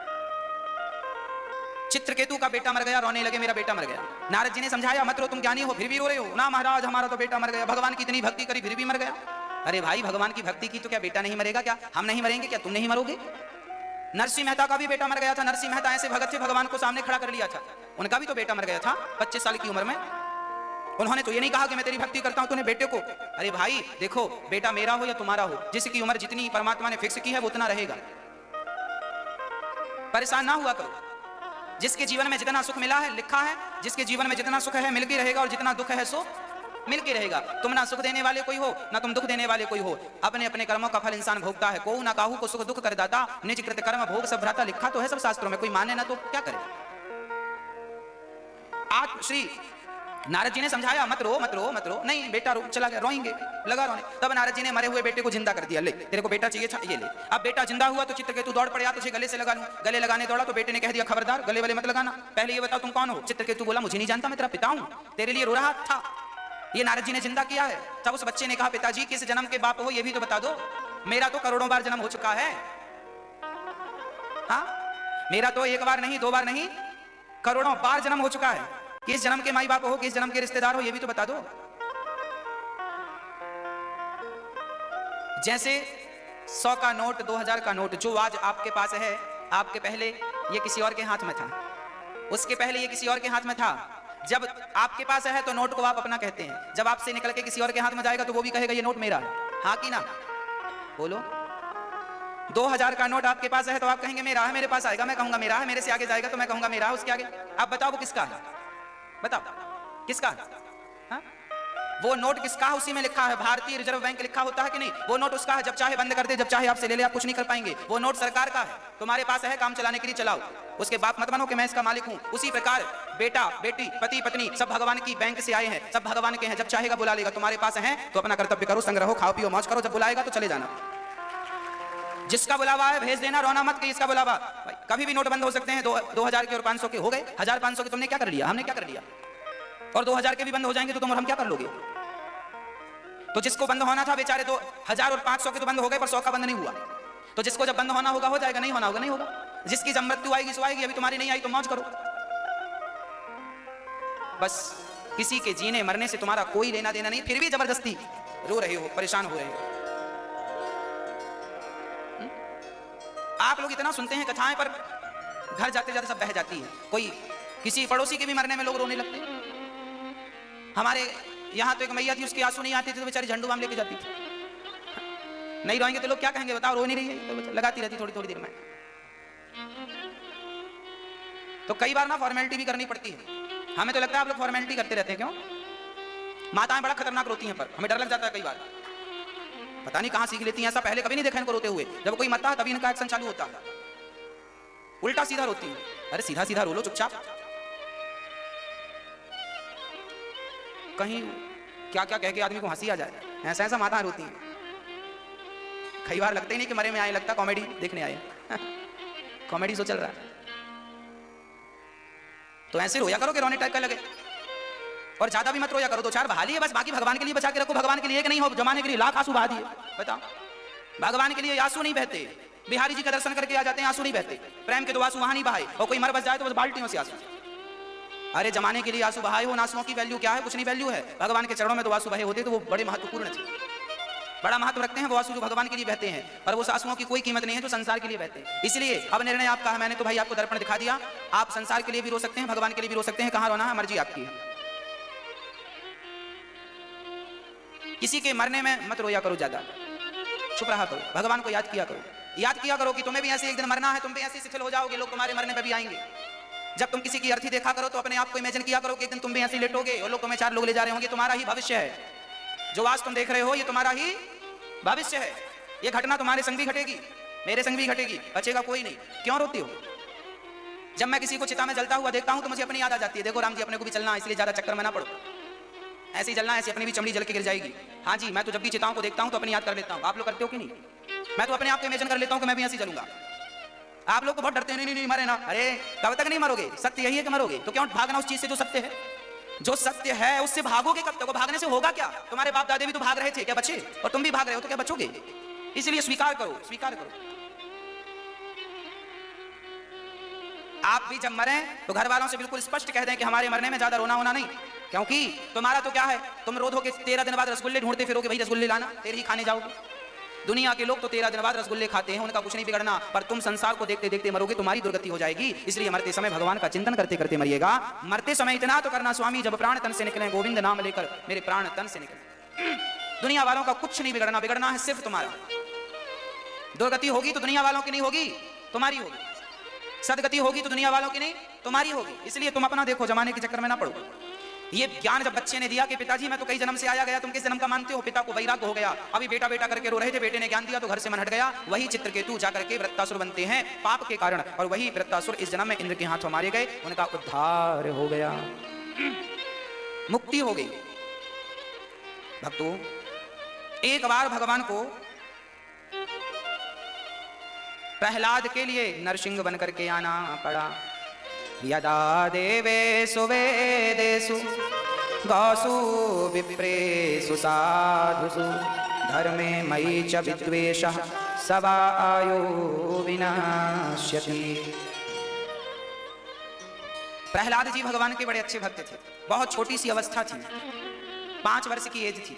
चित्रकेतु का बेटा मर गया, रोने लगे मेरा बेटा मर गया। नारद जी ने समझाया मत रो, तुम ज्ञानी हो, फिर भी रो रहे हो ना। महाराज हमारा तो बेटा मर गया, भगवान की इतनी भक्ति करी फिर भी मर गया। अरे भाई भगवान की भक्ति की तो क्या बेटा नहीं मरेगा? क्या हम नहीं मरेंगे? क्या तुम नहीं मरोगे? नरसिंह मेहता का भी बेटा मर गया था। नरसिंह मेहता ऐसे भगत थे, भगवान को सामने खड़ा कर लिया था। उनका भी तो बेटा मर गया था 25 साल की उम्र में। उन्होंने तो ये नहीं कहा कि मैं तेरी भक्ति करता हूं तूने बेटे को। अरे भाई देखो, बेटा मेरा हो या तुम्हारा हो, जिसकी उम्र जितनी परमात्मा ने फिक्स की है वो उतना रहेगा। परेशान ना हुआ करो। जिसके जीवन में जितना सुख मिला है लिखा है, जिसके जीवन में जितना सुख है मिल के रहेगा, और जितना दुख है सो मिल के रहेगा। तुम ना सुख देने वाले कोई हो, ना तुम दुख देने वाले कोई हो। अपने अपने कर्मों का फल इंसान भोगता है। को ना काहू को सुख दुख कर दाता, निज कृत कर्म भोग सब भ्राता। लिखा तो है सब शास्त्रों में, कोई माने ना तो क्या करे। आज श्री नारद जी ने समझाया, मत रो मत रो मत रो। नहीं बेटा रो, चला गया, रोएंगे, लगा रोने। तब नारद जी ने मरे हुए बेटे को जिंदा कर दिया। ले तेरे को बेटा चाहिए, ये ले। अब बेटा जिंदा हुआ तो चित्रकेतु दौड़ पड़े, तुझे गले से लगा लूं। गले लगाने दौड़ा तो बेटे ने कह दिया, खबरदार गले वाले मत लगाना, पहले ये बताओ तुम कौन हो। चित्रकेतु बोला, मुझे नहीं जानता, मैं तेरा पिता हूं, तेरे लिए रो रहा था। ये नारद जी ने जिंदा किया है। तब उस बच्चे ने कहा, पिताजी किस जन्म के बाप हो ये भी तो बता दो। मेरा तो करोड़ों बार जन्म हो चुका है। हाँ, मेरा तो एक बार नहीं, दो बार नहीं, करोड़ों बार जन्म हो चुका है। किस जन्म के माई बाप हो, किस जन्म के रिश्तेदार हो, ये भी तो बता दो। जैसे 100 का नोट, 2000 का नोट जो आज आपके पास है, आपके पहले ये किसी और के हाथ में था, उसके पहले ये किसी और के हाथ में था। जब आपके पास है तो नोट को आप अपना कहते हैं, जब आपसे निकल के किसी और के हाथ में जाएगा तो वो भी कहेगा ये नोट मेरा है। हाँ कि ना, बोलो। 2000 का नोट आपके पास है तो आप कहेंगे मेरा है, मेरे पास आएगा मैं कहूंगा मेरा है, मेरे से आगे जाएगा तो मैं कहूंगा मेरा है, उसके आगे आप बताओ वो किसका है, बताओ किसका है? हाँ? वो नोट किसका है उसी में लिखा है, भारतीय रिजर्व बैंक लिखा होता है कि नहीं, वो नोट उसका है, जब चाहे बंद कर दे, जब चाहे आपसे ले ले, आप कुछ नहीं कर पाएंगे। वो नोट सरकार का है, तुम्हारे पास है, काम चलाने के लिए चलाओ, उसके बाप मत बनो कि मैं इसका मालिक हूं। उसी प्रकार बेटा बेटी पति पत्नी सब भगवान की बैंक से आए हैं, सब भगवान के हैं, जब चाहेगा बुला लेगा। तुम्हारे पास है तो अपना कर्तव्य करो, संग रहो, खाओ पियो मौज करो, जब बुलाएगा तो चले जाना। जिसका बुलावा है भेज देना, रोना मत कि इसका बुलावा। कभी भी नोट बंद हो सकते हैं। 2000 के और 500 के हो गए, 1500 के तुमने क्या कर लिया, हमने क्या कर लिया, और 2000 के भी बंद हो जाएंगे तो तुम और हम क्या कर लोगे। तो जिसको बंद होना था बेचारे 2000 और 500 के तो बंद हो गए, पर 100 का बंद नहीं हुआ। तो जिसको जब बंद होना होगा हो जाएगा, नहीं होना होगा नहीं होगा। जिसकी जब मृत्यु आएगी सो आएगी, अभी तुम्हारी नहीं आई तो मौज करो। बस किसी के जीने मरने से तुम्हारा कोई लेना देना नहीं, फिर भी जबरदस्ती रो रहे हो, परेशान हो रहे हो। आप लोग इतना सुनते हैं कथाएं, पर घर जाते जाते सब बह जाती है। कोई किसी पड़ोसी के भी मरने में लोग रोने लगते हैं। हमारे यहाँ तो एक मैया थी, उसके आंसू नहीं आते थे तो बेचारी झंडू बाम लेके जाती थी। नहीं रोएंगे तो लोग क्या कहेंगे, बताओ, रो नहीं रही है तो लगाती रहती थोड़ी थोड़ी देर में। तो कई बार ना फॉर्मेलिटी भी करनी पड़ती है। हमें तो लगता है आप लोग फॉर्मेलिटी करते रहते हैं, क्यों? माताएं बड़ा खतरनाक रोती हैं, पर हमें डर लग जाता है कई बार, पता नहीं कहां सीख लेती हैं ऐसा। पहले कभी नहीं देखा इनको रोते हुए, जब कोई मरता है तभी इनका एक्शन चालू होता है, उल्टा सीधा रोती है। अरे सीधा सीधा रो लो चुपचाप, कहीं क्या क्या कह के आदमी को हंसी आ जाए, ऐसा ऐसा माताएं रोती हैं। कई बार लगता ही नहीं कि मरे में आए, लगता कॉमेडी देखने आए कॉमेडी शो चल रहा है। तो ऐसे रोया करो कि रोने टाइप का लगे, और ज्यादा भी मत रोया करो, 2-4 बहा लिए बस, बाकी भगवान के लिए बचा के रखो। भगवान के लिए एक नहीं हो, जमाने के लिए लाख आंसू बहा दिए, बताओ। भगवान के लिए आंसू नहीं बहते। बिहारी जी का दर्शन करके आ जाते हैं, आंसू नहीं बहते। प्रेम के 2 आंसू वहां नहीं बहाए, और कोई मर बस जाए तो बस बाल्टियों से आंसू। अरे जमाने के लिए आंसू बहाए हो, आंसुओं की वैल्यू क्या है, कुछ नहीं वैल्यू है। भगवान के चरणों में 2 आंसू बहे होते तो वो बड़े महत्वपूर्ण थे, बड़ा महत्व रखते हैं वो आंसू जो भगवान के लिए बहते हैं। और वो आंसुओं की कोई कीमत नहीं है जो संसार के लिए बहते हैं। इसलिए अब निर्णय आपका है, मैंने तो भाई आपको दर्पण दिखा दिया। आप संसार के लिए भी रो सकते हैं, भगवान के लिए भी रो सकते हैं, कहां रोना है मर्जी आपकी है। किसी के मरने में मत रोया करो, ज्यादा चुप रहा करो, भगवान को याद किया करो। याद किया करो कि तुम्हें भी ऐसे एक दिन मरना है, तुम भी ऐसे शिथिल हो जाओगे, लोग तुम्हारे मरने पर भी आएंगे। जब तुम किसी की अर्थी देखा करो तो अपने आप को इमेजिन किया करो कि एक दिन तुम भी ऐसे लेटोगे और लोग तुम्हें 4 लोग ले जा रहे होंगे। तुम्हारा ही भविष्य है जो आज तुम देख रहे हो, ये तुम्हारा ही भविष्य है। ये घटना तुम्हारे संग भी घटेगी, मेरे संग भी घटेगी, बचेगा कोई नहीं। क्यों रोती हो? जब मैं किसी को चिता में जलता हुआ देखता हूं तो मुझे अपनी याद आ जाती है, देखो राम जी अपने को भी चलना है, इसलिए ज्यादा चक्कर में ना पड़ो, ऐसे ही चलना है, ऐसे अपनी भी चमड़ी जल के गिर जाएगी। हाँ जी, मैं तो जब भी चिताओं को देखता हूं तो अपनी याद कर लेता हूं। आप लोग करते हो कि नहीं? मैं तो अपने आप को इमेजिन कर लेता हूं कि मैं भी ऐसे जलूंगा। आप लोग तो बहुत डरते हैं, नहीं मरे ना। अरे कब तक नहीं मरोगे? सत्य यही है कि मरोगे, तो क्यों भागना उस चीज से जो सत्य है? जो सत्य है उससे भागोगे कब तक? भागने से होगा क्या? तुम्हारे बाप दादे भी तो भाग रहे थे, क्या बचे? और तुम भी भाग रहे हो तो क्या बचोगे? इसलिए स्वीकार करो, स्वीकार करो। आप भी जब मरें तो घर वालों से बिल्कुल स्पष्ट कह दें कि हमारे मरने में ज्यादा रोना होना नहीं, क्योंकि तुम्हारा तो क्या है, तुम रो धो के 13 दिन बाद रसगुल्ले ढूंढते फिरोगे, भाई रसगुल्ले लाना, तेरे ही खाने जाओगे। दुनिया के लोग तो 13 दिन बाद रसगुल्ले खाते हैं, उनका कुछ नहीं बिगड़ना, पर तुम संसार को देखते देखते मरोगे, तुम्हारी दुर्गति हो जाएगी। इसलिए मरते समय भगवान का चिंतन करते करते मरिएगा। मरते समय इतना तो करना स्वामी, जब प्राण तन से निकले गोविंद नाम लेकर मेरे प्राण तन से निकले। दुनिया वालों का कुछ नहीं बिगड़ना, बिगड़ना है सिर्फ तुम्हारा। दुर्गति होगी तो दुनिया वालों की नहीं होगी, तुम्हारी होगी। सदगति होगी तो दुनिया वालों की नहीं, तुम्हारी होगी। इसलिए तुम अपना देखो, जमाने के चक्कर में ना पड़ो। ये ज्ञान जब बच्चे ने दिया कि पिताजी मैं तो कई जन्म से आया गया, तुम किस जन्म का मानते हो? पिता को वैराग्य हो गया, अभी बेटा बेटा करके रो रहे थे, बेटे ने ज्ञान दिया तो घर से मन हट गया। वही चित्रकेतु जाकर के वृत्तासुर बनते हैं पाप के कारण, और वही वृत्तासुर इस जन्म में इंद्र के हाथों मारे गए, उनका उद्धार हो गया, मुक्ति हो गई। भक्तों, एक बार भगवान को प्रहलाद के लिए नरसिंह बन करके आना पड़ा। यदा देवेषु वेदेषु गौसु विप्रेषु साधुषु धर्मे मयि च विद्वेषः सवा आयो विनाश्यति। प्रहलाद जी भगवान के बड़े अच्छे भक्त थे। बहुत छोटी सी अवस्था थी, 5 वर्ष की एज थी।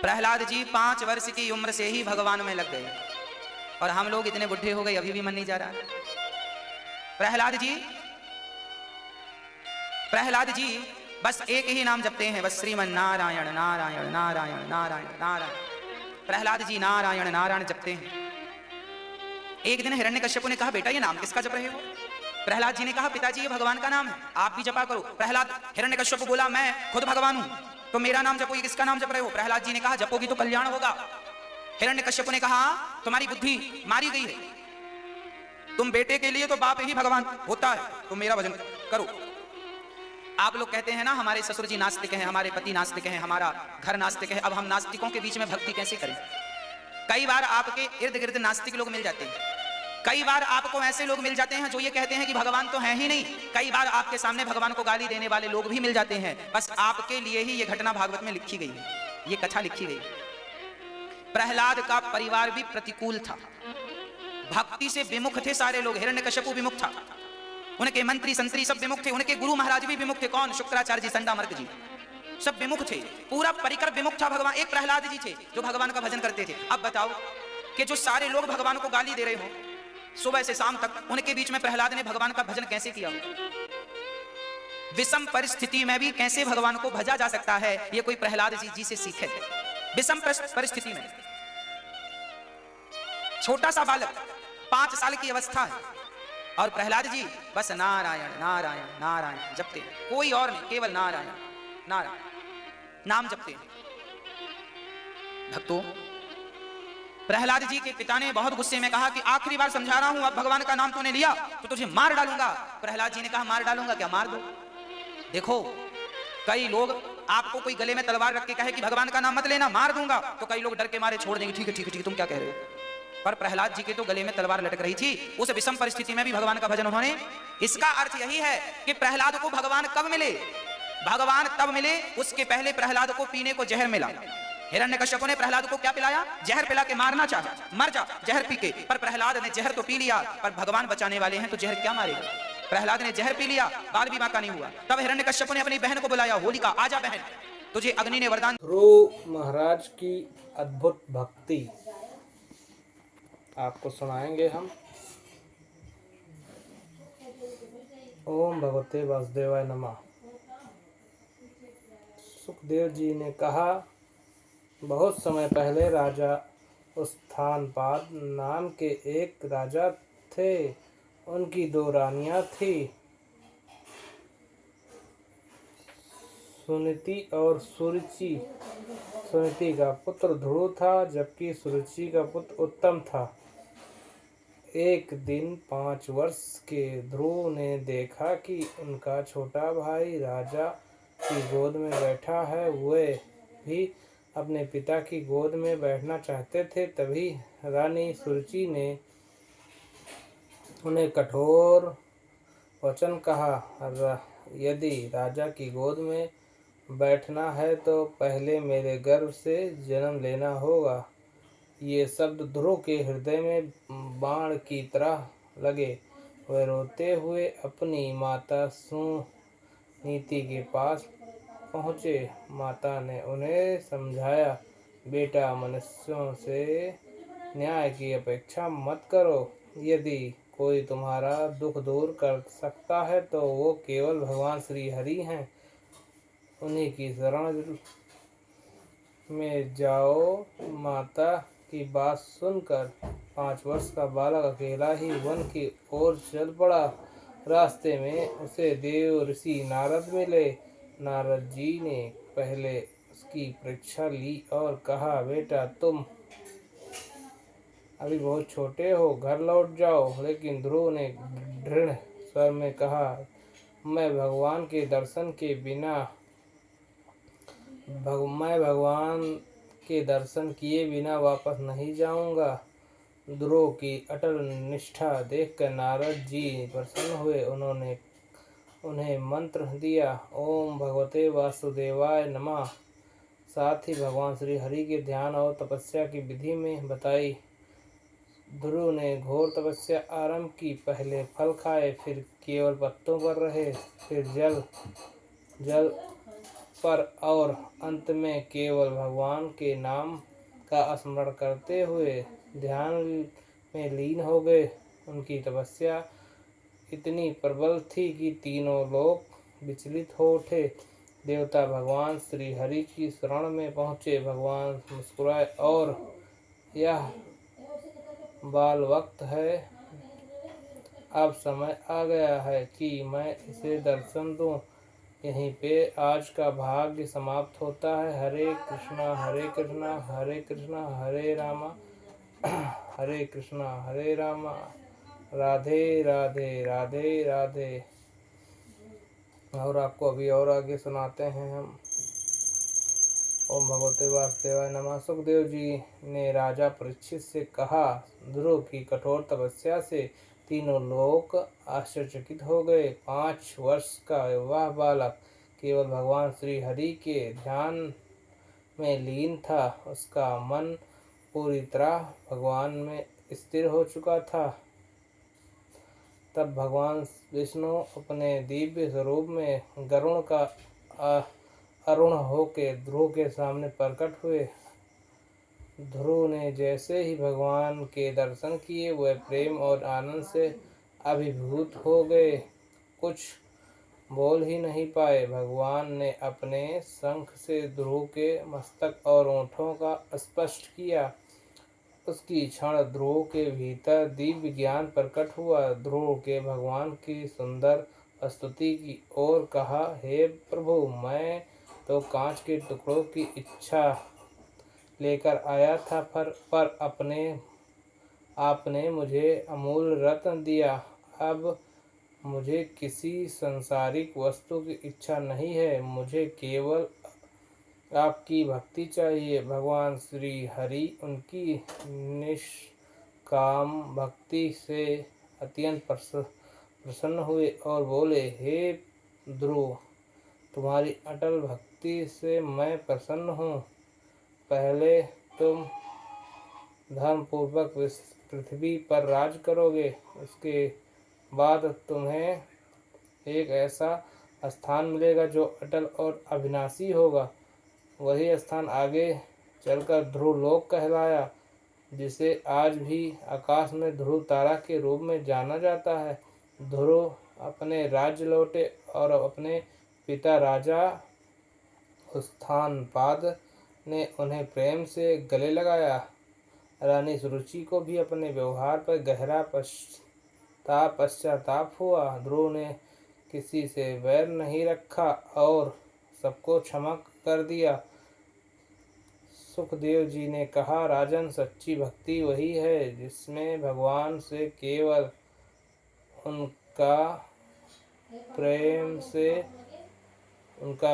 प्रहलाद जी 5 वर्ष की उम्र से ही भगवान में लग गए, और हम लोग इतने बुढ़े हो गए, अभी भी मन नहीं जा रहा। प्रहलाद जी बस एक ही नाम जपते हैं, बस श्रीमन नारायण नारायण नारायण नारायण नारायण। प्रहलाद जी नारायण नारायण जपते हैं। एक दिन हिरण्यकश्यप ने कहा, बेटा ये नाम किसका जप रहे हो? प्रहलाद जी ने कहा, पिताजी ये भगवान का नाम है, आप भी जपा करो। हिरण्यकश्यप बोला, मैं खुद भगवान हूं, तो मेरा नाम जपो, ये किसका नाम जप रहे हो? प्रहलाद जी ने कहा, जपोगी तो कल्याण होगा। हिरण्यकश्यप ने कहा, तुम्हारी बुद्धि मारी गई है, तुम बेटे के लिए तो बाप ही भगवान होता है, तुम मेरा भजन करो। आप लोग कहते हैं ना, हमारे ससुर जी नास्तिक हैं, हमारे पति नास्तिक हैं, हमारा घर नास्तिक है, अब हम नास्तिकों के बीच में भक्ति कैसे करें? कई बार आपके इर्द गिर्द नास्तिक लोग मिल जाते हैं, कई बार आपको ऐसे लोग मिल जाते हैं जो ये कहते हैं कि भगवान तो है ही नहीं, कई बार आपके सामने भगवान को गाली देने वाले लोग भी मिल जाते हैं। बस आपके लिए ही ये घटना भागवत में लिखी गई है, ये कथा लिखी गई। प्रहलाद का परिवार भी प्रतिकूल था, भक्ति से विमुख थे सारे लोग। हिरण्यकश्यप विमुख था, उनके मंत्री संतरी सब विमुख थे, उनके गुरु महाराज भी विमुख थे। कौन? शुक्राचार्य जी, संडामर्क जी, सब विमुख थे, पूरा परिकर विमुख था। भगवान एक प्रहलाद जी थे जो भगवान का भजन करते थे। अब बताओ कि जो सारे लोग भगवान को गाली दे रहे हो सुबह से शाम तक, उनके बीच में प्रहलाद ने भगवान का भजन कैसे किया? विषम परिस्थिति में भी कैसे भगवान को भजा जा सकता है, ये कोई प्रहलाद जी से सीखे। विषम परिस्थिति में छोटा सा बालक 5 साल की अवस्था है, और प्रहलाद जी बस नारायण नारायण नारायण जपते हैं, कोई और नहीं, केवल नारायण नारायण नाम जपते हैं। भक्तों, प्रहलाद जी के पिता ने बहुत गुस्से में कहा कि आखिरी बार समझा रहा हूं, अब भगवान का नाम तूने लिया तो तुझे मार डालूंगा। प्रहलाद जी ने कहा, मार डालूंगा क्या? मार दो। देखो, कई लोग आपको कोई गले में तलवार रख के कहे कि भगवान का नाम मत लेना, मार दूंगा, तो कई लोग डर के मारे छोड़ देंगे, ठीक है ठीक है ठीक है, तुम क्या कह रहे हो? पर प्रहलाद जी के तो गले में तलवार लटक रही थी, उस विषम परिस्थिति में भी भगवान का भजन उन्होंने। इसका अर्थ यही है कि प्रहलाद को भगवान कब मिले? भगवान तब मिले, उसके पहले प्रहलाद को पीने को जहर मिला। हिरण्यकश्यप ने प्रहलाद को क्या पिलाया? जहर पिला के मारना चाहा, मर जा जहर पी के, पर प्रहलाद ने जहर तो पी लिया, पर भगवान बचाने वाले हैं तो जहर क्या मारेगा? प्रहलाद ने जहर पी लिया, बाल विवाह का नहीं हुआ। तब हिरण्यकश्यप ने अपनी बहन को बुलाया, होलिका आजा बहन, तुझे अग्नि ने वरदान। ध्रुव महाराज की अद्भुत भक्ति आपको सुनाएंगे हम। ओम भगवते वासुदेवाय नमः। सुखदेव जी ने कहा, बहुत समय पहले राजा उत्थानपाद नाम के एक राजा थे, उनकी 2 रानियां थी, सुनीति और सुरुचि। सुनीति का पुत्र ध्रुव था, जबकि सुरुचि का पुत्र उत्तम था। एक दिन 5 वर्ष के ध्रुव ने देखा कि उनका छोटा भाई राजा की गोद में बैठा है, वे भी अपने पिता की गोद में बैठना चाहते थे। तभी रानी सुरुचि ने उन्हें कठोर वचन कहा, यदि राजा की गोद में बैठना है तो पहले मेरे गर्भ से जन्म लेना होगा। ये शब्द ध्रुव के हृदय में बाण की तरह लगे। वे रोते हुए अपनी माता सुनीति के पास पहुँचे। माता ने उन्हें समझाया बेटा, मनुष्यों से न्याय की अपेक्षा मत करो। यदि कोई तुम्हारा दुख दूर कर सकता है तो वो केवल भगवान श्री हरि हैं। उन्हीं की शरण में जाओ। माता की बात सुनकर 5 वर्ष का बालक अकेला ही वन की ओर चल पड़ा। रास्ते में उसे देव ऋषि नारद मिले। नारद जी ने पहले उसकी परीक्षा ली और कहा, बेटा, तुम अभी बहुत छोटे हो, घर लौट जाओ। लेकिन ध्रुव ने दृढ़ स्वर में कहा, मैं भगवान के दर्शन किए बिना वापस नहीं जाऊंगा। ध्रुव की अटल निष्ठा देखकर नारद जी प्रसन्न हुए। उन्होंने उन्हें मंत्र दिया, ओम भगवते वासुदेवाय नमः। साथ ही भगवान श्री हरि के ध्यान और तपस्या की विधि में बताई। ध्रुव ने घोर तपस्या आरंभ की। पहले फल खाए, फिर केवल पत्तों पर रहे, फिर जल पर और अंत में केवल भगवान के नाम का स्मरण करते हुए ध्यान में लीन हो गए। उनकी तपस्या इतनी प्रबल थी कि तीनों लोग विचलित हो उठे। देवता भगवान श्री हरि की शरण में पहुँचे। भगवान मुस्कुराए और, यह बाल वक्त है, अब समय आ गया है कि मैं इसे दर्शन दूं। यहीं पे आज का भाग्य समाप्त होता है। हरे कृष्णा हरे कृष्णा हरे कृष्णा हरे रामा हरे रामा राधे राधे राधे राधे। और आपको अभी और आगे सुनाते हैं हम। ओम भगवते वासुदेवाय नमः। सुखदेव जी ने राजा परीक्षित से कहा, ध्रुव की कठोर तपस्या से तीनों लोग आश्चर्यचकित हो गए। 5 वर्ष का वह बालक केवल भगवान श्री हरि के ध्यान में लीन था। उसका मन पूरी तरह भगवान में स्थिर हो चुका था। तब भगवान विष्णु अपने दिव्य स्वरूप में गरुण का अरुण होके ध्रुव के सामने प्रकट हुए। ध्रुव ने जैसे ही भगवान के दर्शन किए, वह प्रेम और आनंद से अभिभूत हो गए। कुछ बोल ही नहीं पाए। भगवान ने अपने शंख से ध्रुव के मस्तक और ओठों का स्पर्श किया। उसकी क्षण ध्रुव के भीतर दिव्य ज्ञान प्रकट हुआ। ध्रुव के भगवान की सुंदर स्तुति की ओर कहा, हे प्रभु, मैं तो कांच के टुकड़ों की इच्छा लेकर आया था, पर आपने मुझे अमूल्य रत्न दिया। अब मुझे किसी सांसारिक वस्तु की इच्छा नहीं है। मुझे केवल आपकी भक्ति चाहिए। भगवान श्री हरि उनकी निष्काम भक्ति से अत्यंत प्रसन्न हुए और बोले, हे ध्रुव, तुम्हारी अटल भक्ति से मैं प्रसन्न हूँ। पहले तुम धर्मपूर्वक पृथ्वी पर राज करोगे, उसके बाद तुम्हें एक ऐसा स्थान मिलेगा जो अटल और अविनाशी होगा। वही स्थान आगे चलकर ध्रुव लोक कहलाया, जिसे आज भी आकाश में ध्रुव तारा के रूप में जाना जाता है। ध्रुव अपने राज्य लौटे और अपने पिता राजा उत्तानपाद ने उन्हें प्रेम से गले लगाया। रानी सुरुचि को भी अपने व्यवहार पर गहरा पश्चाताप हुआ। ध्रुव ने किसी से वैर नहीं रखा और सबको क्षमा कर दिया। सुखदेव जी ने कहा, राजन, सच्ची भक्ति वही है जिसमें भगवान से केवल उनका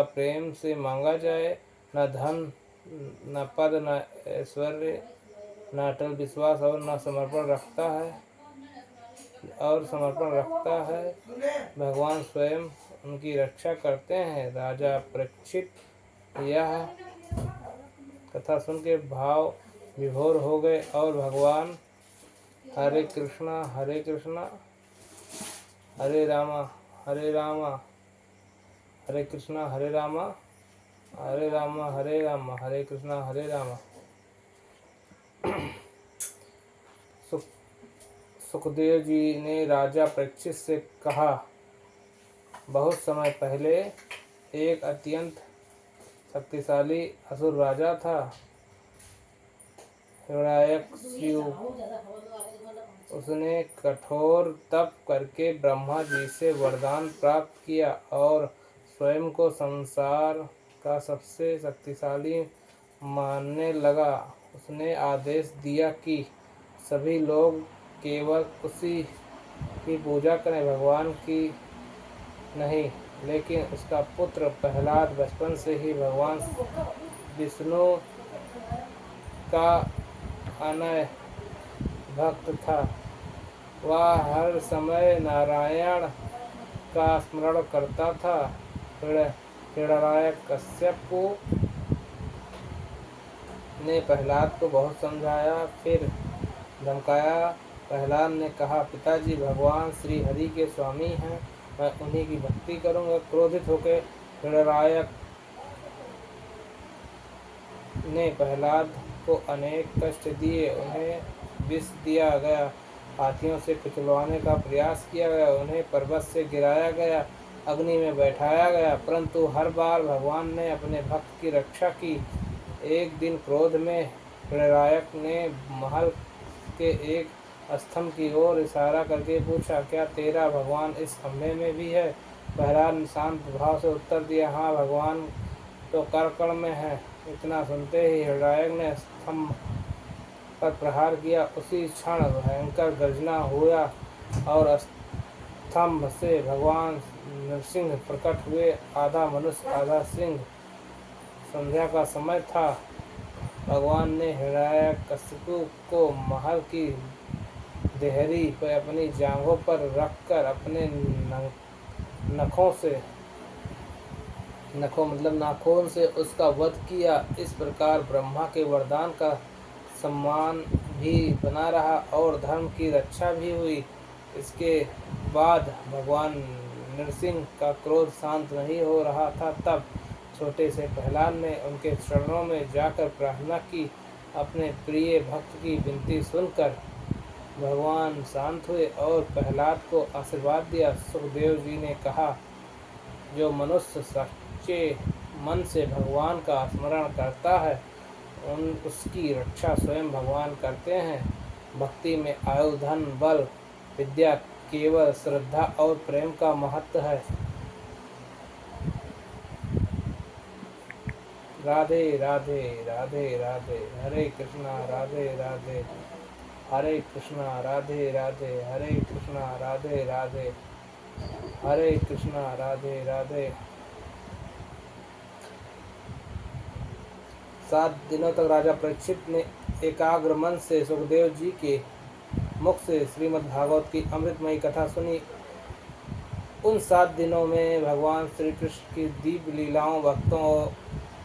प्रेम से मांगा जाए। न धन, न पद, न ऐश्वर्य, न अटल विश्वास और समर्पण रखता है। भगवान स्वयं उनकी रक्षा करते हैं। राजा परीक्षित यह कथा सुन के भाव विभोर हो गए और भगवान हरे कृष्णा हरे रामा हरे कृष्णा हरे रामा हरे कृष्णा हरे रामा सुख सुखदेव जी ने राजा परीक्षित से कहा, बहुत समय पहले एक अत्यंत शक्तिशाली असुर राजा था। हिरण्याकशिपु उसने कठोर तप करके ब्रह्मा जी से वरदान प्राप्त किया और स्वयं को संसार का सबसे शक्तिशाली मानने लगा। उसने आदेश दिया कि सभी लोग केवल उसी की पूजा करें, भगवान की नहीं। लेकिन उसका पुत्र प्रहलाद बचपन से ही भगवान विष्णु का अनन्य भक्त था। वह हर समय नारायण का स्मरण करता था। हिरण्याकशिपु ने प्रहलाद को बहुत समझाया, फिर धमकाया। प्रहलाद ने कहा, पिताजी भगवान श्री हरि के स्वामी हैं, मैं उन्हीं की भक्ति करूंगा। क्रोधित होकर हिरण्याकशिपु ने प्रहलाद को अनेक कष्ट दिए। उन्हें विष दिया गया, हाथियों से कुचलवाने का प्रयास किया गया, उन्हें पर्वत से गिराया गया, अग्नि में बैठाया गया, परंतु हर बार भगवान ने अपने भक्त की रक्षा की। एक दिन क्रोध में हिरण्याकशिपु ने महल के एक स्तंभ की ओर इशारा करके पूछा, क्या तेरा भगवान इस खंभे में भी है? प्रहलाद ने शांत भाव से उत्तर दिया, हाँ, भगवान तो कण में है। इतना सुनते ही हिरण्याकशिपु ने स्तंभ पर प्रहार किया। उसी क्षण भयंकर गर्जना हुआ और स्तंभ से भगवान नरसिंह प्रकट हुए, आधा मनुष्य आधा सिंह। संध्या का समय था। भगवान ने हिरण्याकशिपु को महल की देहरी पर अपनी जांघों पर रखकर अपने नाखून से उसका वध किया। इस प्रकार ब्रह्मा के वरदान का सम्मान भी बना रहा और धर्म की रक्षा भी हुई। इसके बाद भगवान नरसिंह का क्रोध शांत नहीं हो रहा था। तब छोटे से प्रहलाद ने उनके चरणों में जाकर प्रार्थना की। अपने प्रिय भक्त की विनती सुनकर भगवान शांत हुए और प्रहलाद को आशीर्वाद दिया। सुखदेव जी ने कहा, जो मनुष्य सच्चे मन से भगवान का स्मरण करता है, उसकी रक्षा स्वयं भगवान करते हैं। भक्ति में आयु, धन, बल, विद्या केवल श्रद्धा और प्रेम का महत्व है। राधे राधे राधे राधे, हरे कृष्णा राधे राधे, हरे कृष्णा राधे राधे, हरे कृष्णा राधे राधे, हरे कृष्णा राधे राधे। 7 दिनों तक राजा परीक्षित ने एकाग्र मन से सुखदेव जी के मुख से श्रीमद् भागवत की अमृतमयी कथा सुनी। उन 7 दिनों में भगवान श्री कृष्ण की दिव्य लीलाओं, भक्तों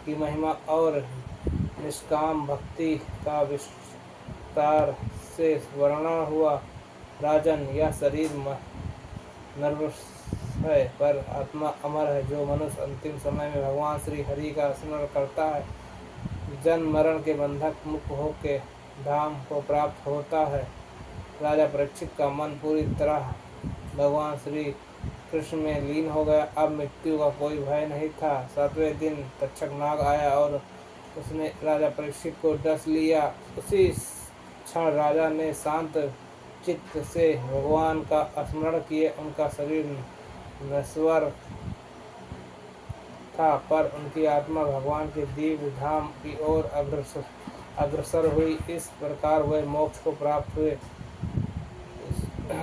की महिमा और निष्काम भक्ति का विस्तार से वर्णन हुआ। राजन, यह शरीर नश्वर है पर आत्मा अमर है। जो मनुष्य अंतिम समय में भगवान श्री हरि का स्मरण करता है, जन्म मरण के बंधक मुक्त होकर धाम को प्राप्त होता है। राजा परीक्षित का मन पूरी तरह भगवान श्री कृष्ण में लीन हो गया। अब मृत्यु का कोई भय नहीं था। 7वें दिन तक्षक नाग आया और उसने राजा परीक्षित को डस लिया। उसी क्षण राजा ने शांत चित्त से भगवान का स्मरण किए। उनका शरीर नश्वर था पर उनकी आत्मा भगवान के दिव्य धाम की ओर अग्रसर हुई। इस प्रकार वे मोक्ष को प्राप्त हुए।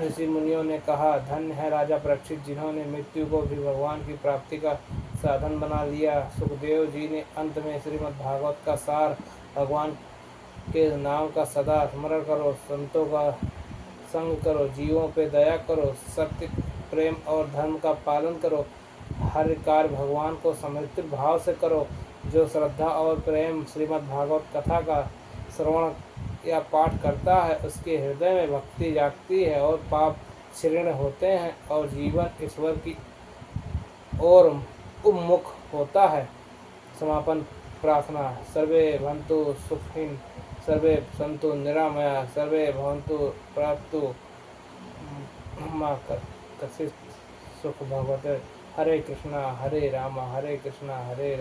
ऋषि मुनियों ने कहा, धन्य है राजा परीक्षित, जिन्होंने मृत्यु को भी भगवान की प्राप्ति का साधन बना लिया। सुखदेव जी ने अंत में श्रीमद् भागवत का सार, भगवान के नाम का सदा स्मरण करो, संतों का संग करो, जीवों पे दया करो, सत्य, प्रेम और धर्म का पालन करो, हर कार्य भगवान को समर्पित भाव से करो। जो श्रद्धा और प्रेम श्रीमद् भागवत कथा का श्रवण या पाठ करता है, उसके हृदय में भक्ति जागती है और पाप क्षीण होते हैं और जीवन ईश्वर की ओर उन्मुख होता है। समापन प्रार्थना। सर्वे भवन्तु सुखिनः सर्वे सन्तु निरामया सर्वे भवन्तु प्राप्तु मा कश्चित् सुख भगवते। हरे कृष्णा हरे कृष्णा हरे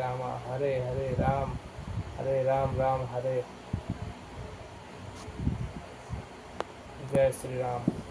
हरे राम राम हरे। जय श्री राम।